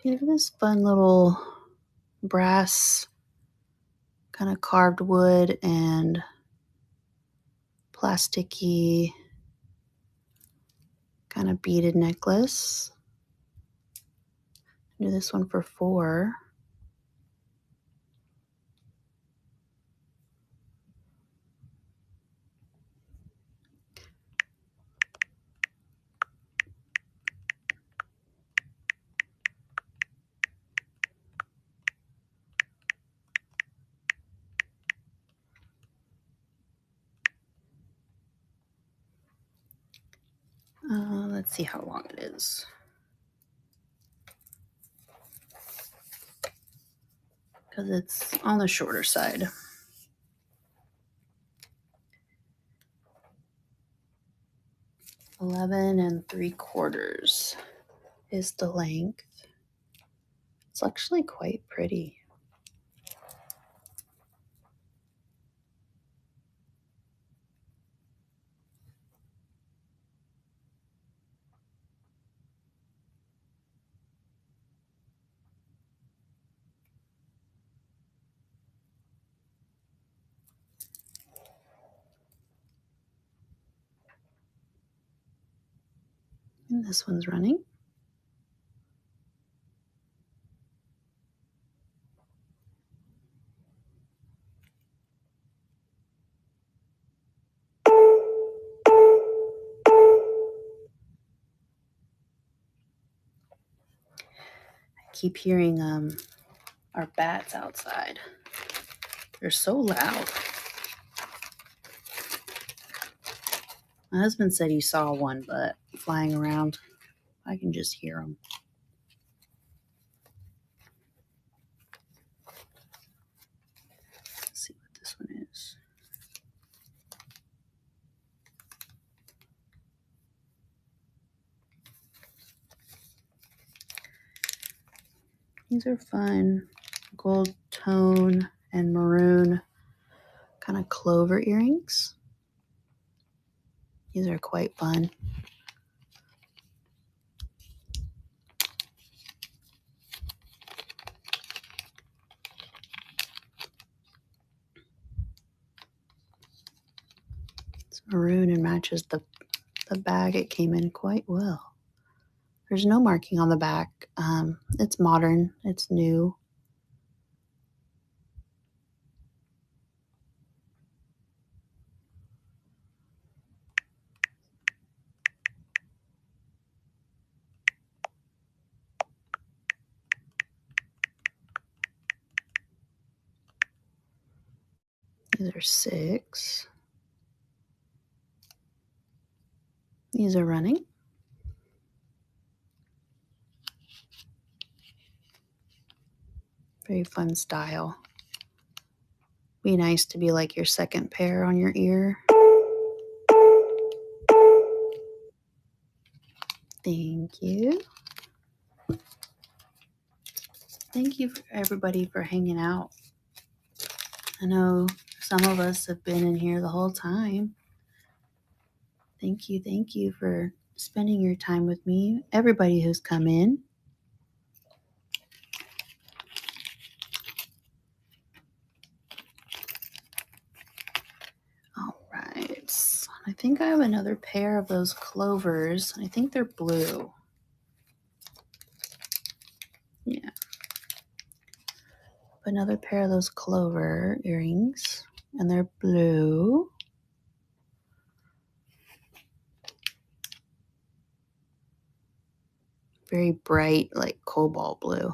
Here's this fun little brass kind of carved wood and plasticky kind of beaded necklace. Do this one for 4. Let's see how long it is. Because it's on the shorter side. 11 3/4 is the length. It's actually quite pretty. And this one's running. I keep hearing our bats outside. They're so loud. My husband said he saw one, but flying around, I can just hear them. Let's see what this one is. These are fun. Gold tone and maroon kind of clover earrings. These are quite fun. It's maroon and matches the bag it came in quite well. There's no marking on the back. It's modern. It's new. These are 6. These are running. Very fun style. Be nice to be like your second pair on your ear. Thank you. Thank you, everybody, for hanging out. I know some of us have been in here the whole time. Thank you for spending your time with me. Everybody who's come in. All right. I think I have another pair of those clovers. I think they're blue. Yeah. Another pair of those clover earrings, and they're blue. Very bright, like cobalt blue.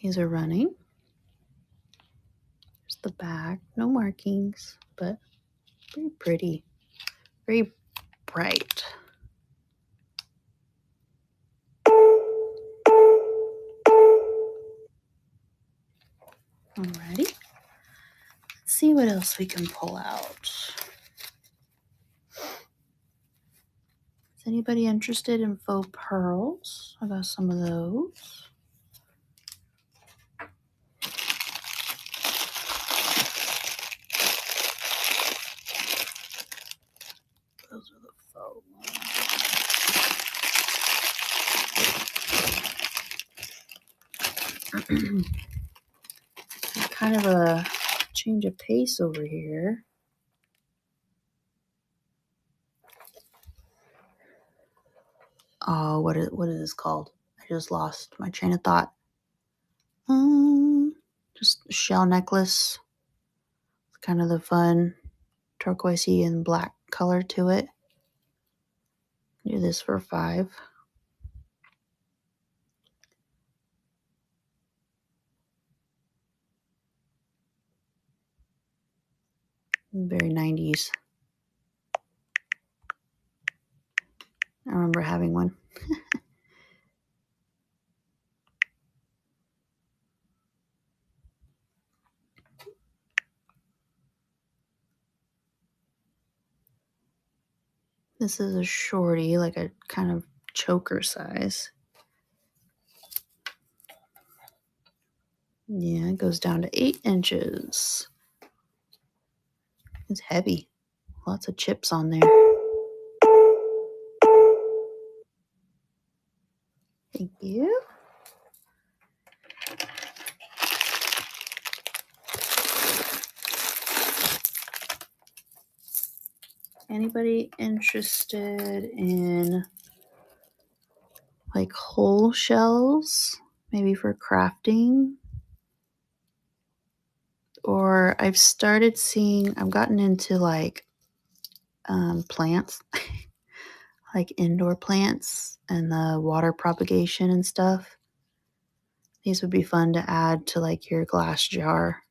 These are running. There's the back. No markings, but very pretty. Very bright. Alrighty. Let's see what else we can pull out. Is anybody interested in faux pearls? I got some of those. Those are the faux ones. Kind of a change of pace over here. Oh, what is this called? I just lost my train of thought. Just a shell necklace. It's kind of the fun turquoisey and black color to it. Do this for 5. Very 90s. I remember having one. This is a shorty, like a kind of choker size. Yeah, it goes down to 8 inches. It's heavy. Lots of chips on there. Thank you. Anybody interested in like whole shells, maybe for crafting? Or I've gotten into like plants, like indoor plants and the water propagation and stuff. These would be fun to add to like your glass jar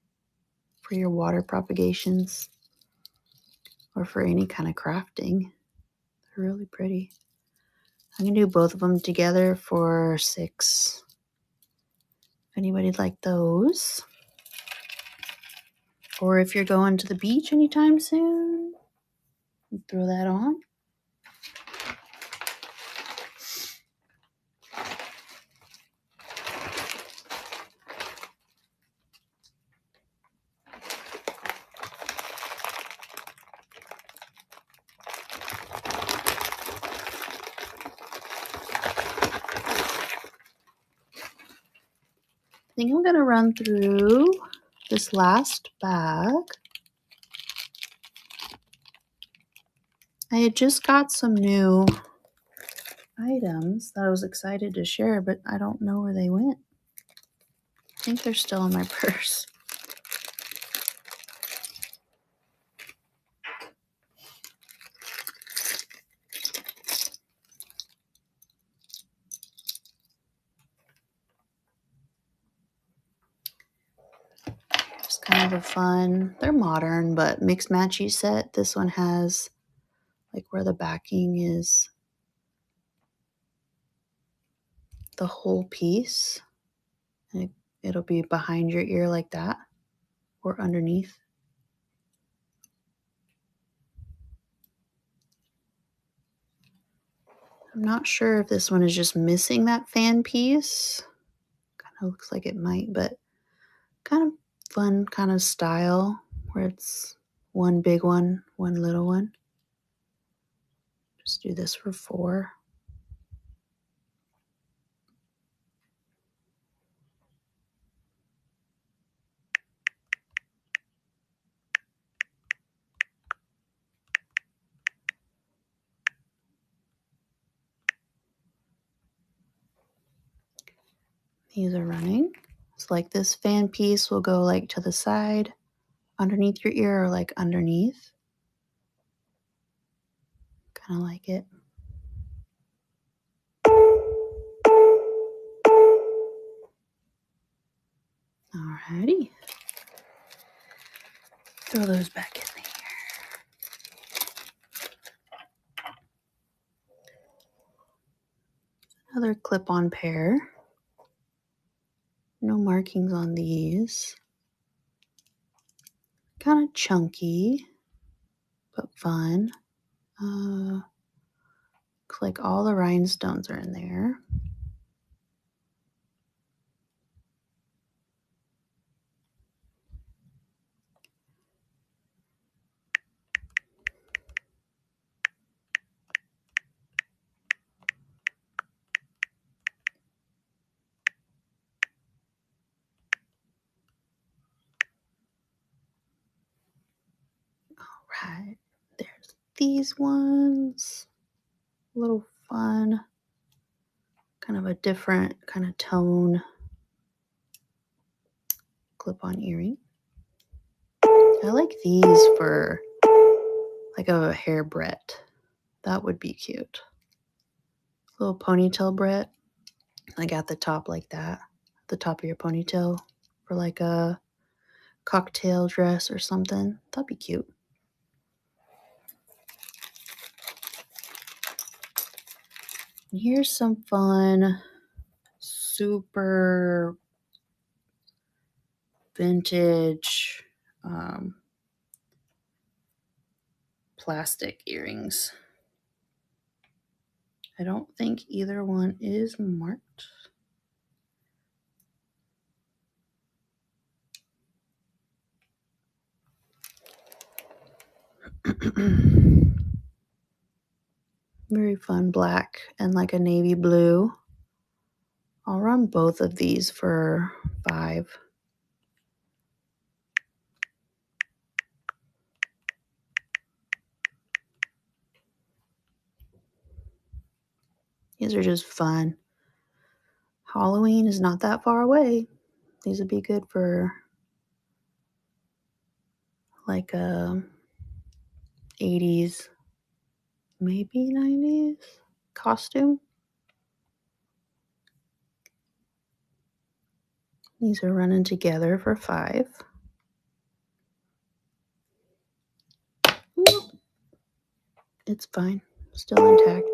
for your water propagations or for any kind of crafting. They're really pretty. I can do both of them together for 6. If anybody'd like those. Or if you're going to the beach anytime soon, throw that on. I think I'm going to run through this last bag. I had just got some new items that I was excited to share, but I don't know where they went. I think they're still in my purse. It's kind of a fun, they're modern, but mix matchy set. This one has like where the backing is the whole piece. And it'll be behind your ear like that or underneath. I'm not sure if this one is just missing that fan piece. Kind of looks like it might, but kind of fun kind of style where it's one big one, one little one. Just do this for 4. These are running. It's like this fan piece will go like to the side, underneath your ear, or like underneath. Kind of like it. Alrighty. Throw those back in there. Another clip-on pair. No markings on these. Kind of chunky, but fun. Looks like all the rhinestones are in there. Right, there's these ones. A little fun. Kind of a different kind of tone. Clip-on earring. I like these for like a hair Brett. That would be cute. Little ponytail Brett, like at the top like that. The top of your ponytail for like a cocktail dress or something. That'd be cute. And here's some fun, super vintage plastic earrings. I don't think either one is marked. Very fun black and like a navy blue. I'll run both of these for $5. These are just fun. Halloween is not that far away. These would be good for like a 80s, maybe 90s costume. These are running together for $5. It's fine. Still intact.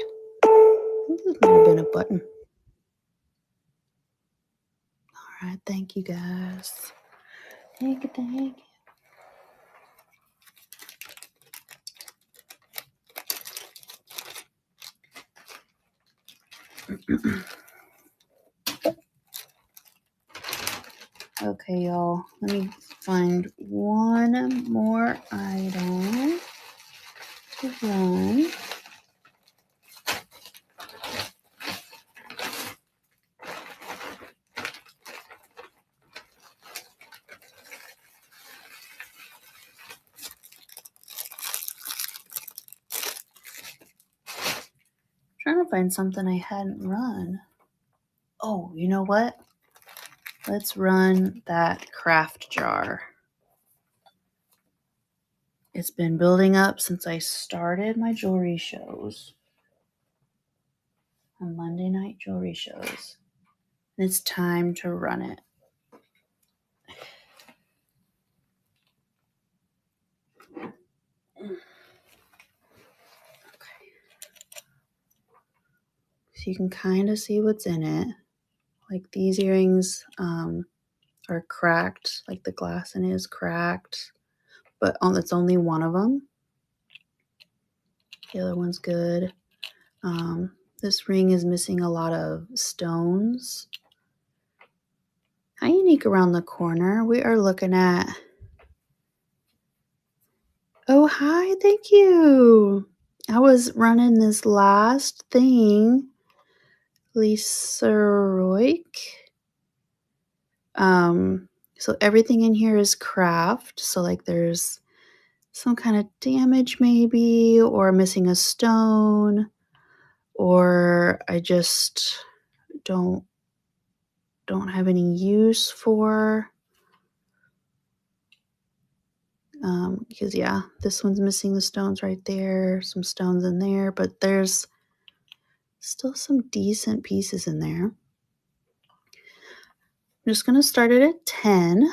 I think this might have been a button. All right. Thank you, guys. Thank you. Okay, y'all. Let me find one more item to run. Trying to find something I hadn't run. Oh, you know what? Let's run that craft jar. It's been building up since I started my jewelry shows. On Monday night jewelry shows. And it's time to run it. Okay. So you can kind of see what's in it. Like these earrings are cracked, like the glass in it is cracked, but it's only one of them. The other one's good. This ring is missing a lot of stones. Hi, Unique around the corner. We are looking at. Oh, hi, thank you. I was running this last thing, Lisa Roik. So everything in here is craft. So like there's some kind of damage maybe, or missing a stone, or I just don't have any use for. Because yeah, this one's missing the stones right there, some stones in there, but there's still some decent pieces in there. I'm just going to start it at 10,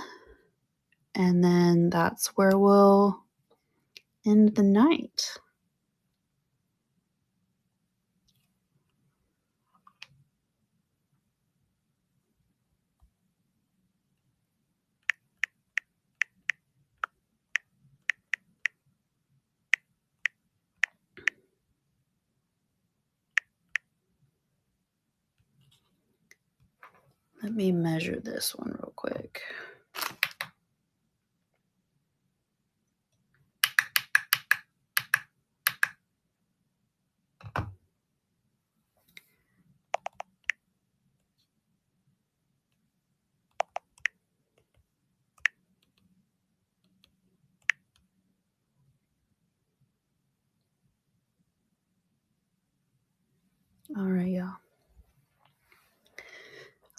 and then that's where we'll end the night. Let me measure this one real quick. All right, y'all.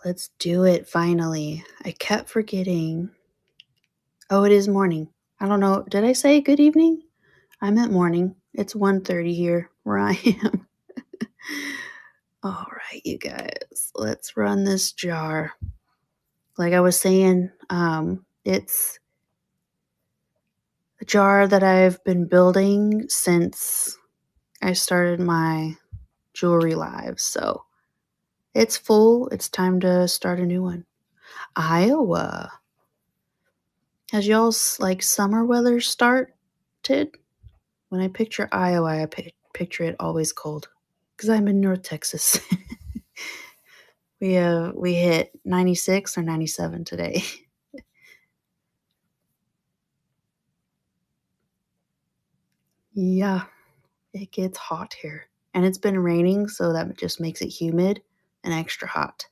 Let's do it finally. I kept forgetting. Oh, it is morning. I don't know. Did I say good evening? I'm at morning. It's 1:30 here where I am. All right, you guys, let's run this jar. Like I was saying, it's a jar that I've been building since I started my jewelry lives. So it's full. It's time to start a new one. Iowa. Has y'all's like summer weather started? When I picture Iowa, I picture it always cold because I'm in North Texas. We hit 96 or 97 today. Yeah, it gets hot here. And it's been raining, so that just makes it humid and extra hot.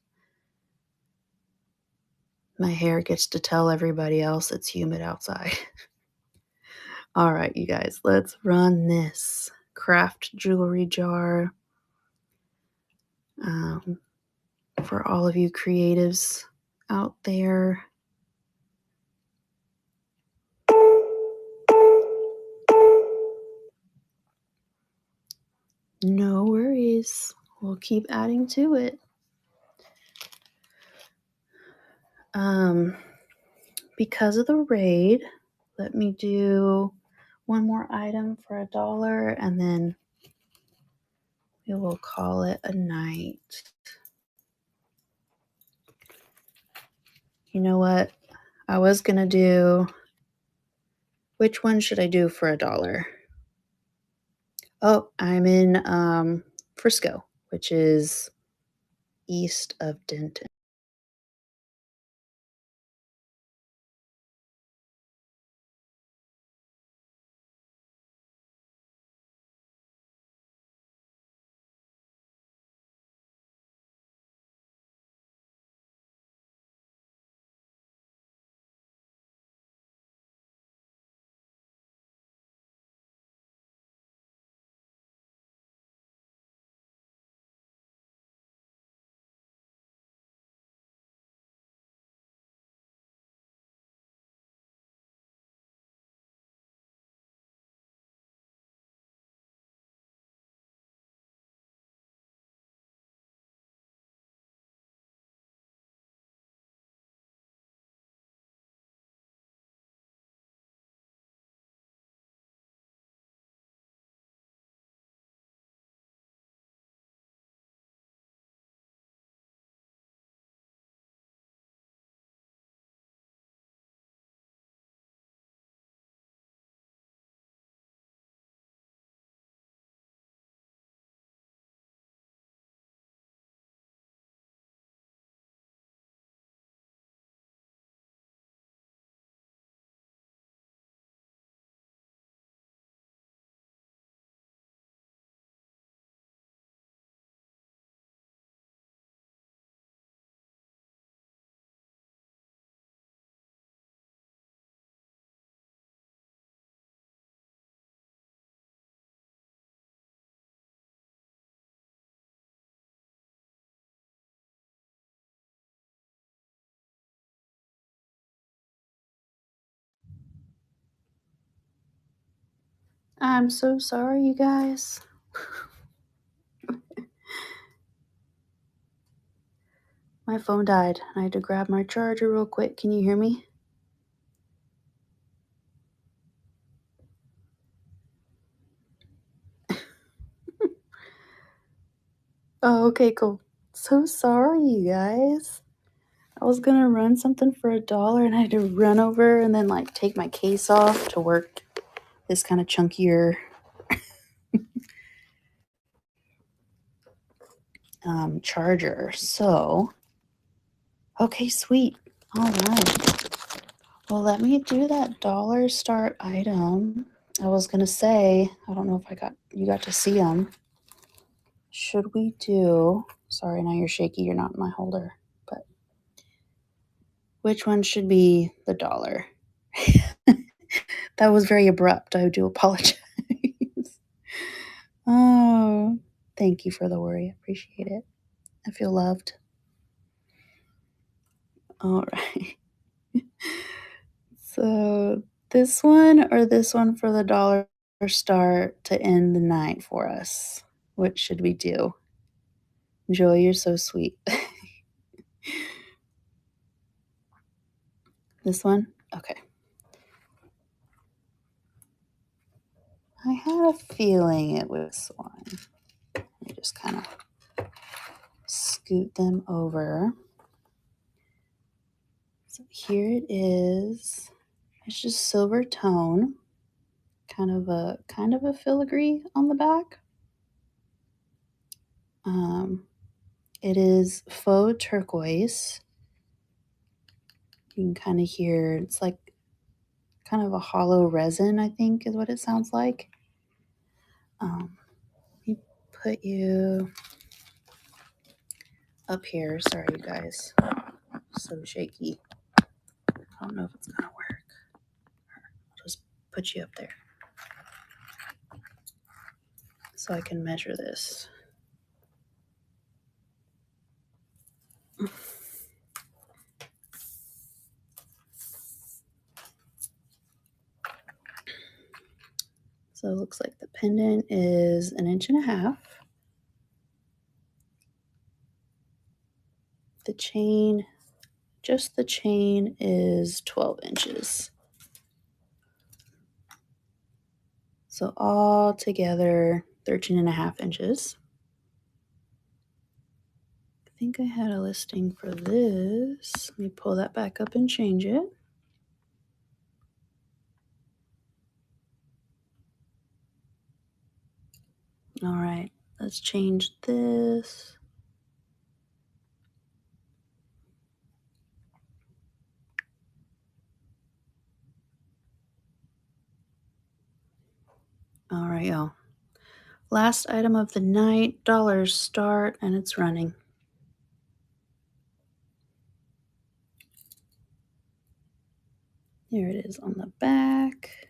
My hair gets to tell everybody else it's humid outside. All right, you guys, let's run this craft jewelry jar. For all of you creatives out there. No worries. We'll keep adding to it. Because of the raid, let me do one more item for $1 and then we will call it a night. You know what? I was gonna do, which one should I do for $1? Oh, I'm in Frisco, which is east of Denton. I'm so sorry, you guys. My phone died. I had to grab my charger real quick. Can you hear me? Oh, okay, cool. So sorry, you guys. I was gonna run something for $1 and I had to run over and then like take my case off to work this kind of chunkier charger. So, okay, sweet. All right. Well, let me do that dollar start item. I was gonna say, I don't know if you got to see them. Should we do? Sorry, now you're shaky. You're not in my holder. But which one should be the $1? That was very abrupt. I do apologize. Oh, thank you for the worry. I appreciate it. I feel loved. All right. So this one or this one for the $1? start to end the night for us. What should we do? Joy, you're so sweet. This one? Okay. I had a feeling it was this one. Let me just kind of scoot them over. So here it is. It's just silver tone, kind of a filigree on the back. It is faux turquoise. You can kind of hear it's like kind of a hollow resin, I think is what it sounds like. Let me put you up here. Sorry, you guys. So shaky. I don't know if it's gonna work. I'll just put you up there so I can measure this. So it looks like the pendant is 1.5 inches. The chain, just the chain, is 12 inches. So all together, 13.5 inches. I think I had a listing for this. Let me pull that back up and change it. All right, let's change this. All right, y'all. Last item of the night, dollars start, and it's running. Here it is on the back.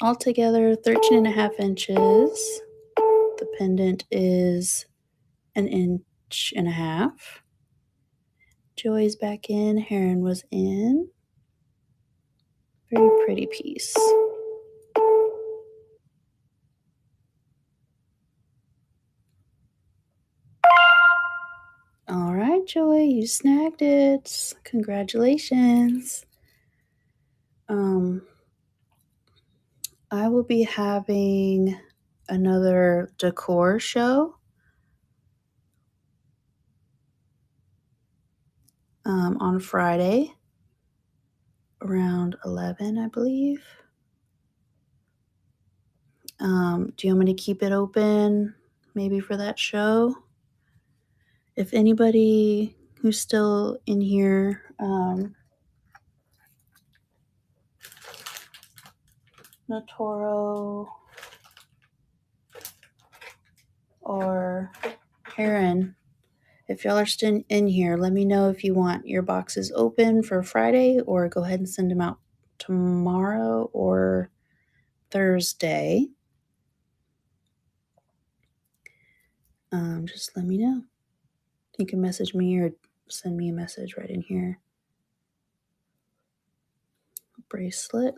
Altogether, 13.5 inches. The pendant is 1.5 inches. Joey's back in. Heron was in. Very pretty piece. All right, Joy, you snagged it. Congratulations. I will be having another decor show on Friday around 11, I believe. Do you want me to keep it open maybe for that show? If anybody who's still in here Natoro or Heron, if y'all are still in here, let me know if you want your boxes open for Friday or go ahead and send them out tomorrow or Thursday. Just let me know. You can message me or send me a message right in here. Bracelet.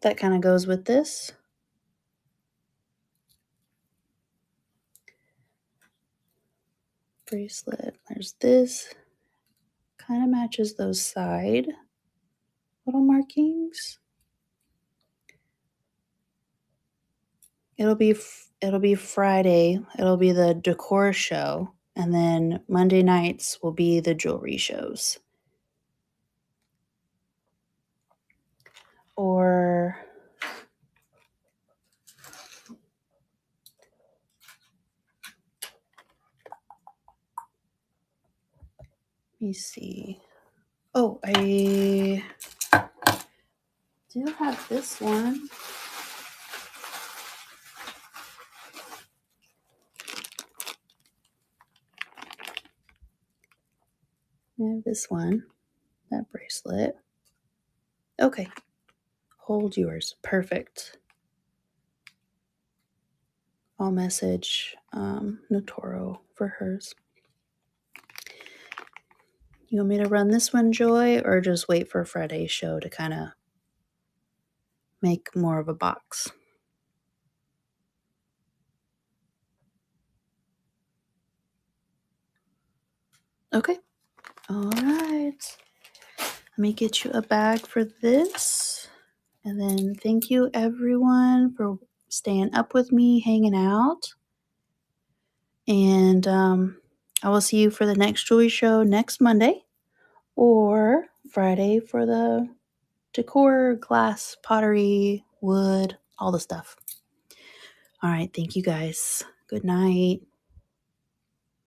That kind of goes with this. Bracelet. There's this. Kind of matches those side little markings. It'll be Friday. It'll be the decor show, and then Monday nights will be the jewelry shows. Or let me see. Oh, I do have this one. I have this one, that bracelet. Okay, hold yours. Perfect. I'll message Natoro for hers. You want me to run this one, Joy, or just wait for Friday's show to kind of make more of a box. Okay. All right. Let me get you a bag for this. And then thank you everyone for staying up with me, hanging out. And I will see you for the next jewelry show next Monday or Friday for the decor, glass, pottery, wood, all the stuff. All right. Thank you guys. Good night.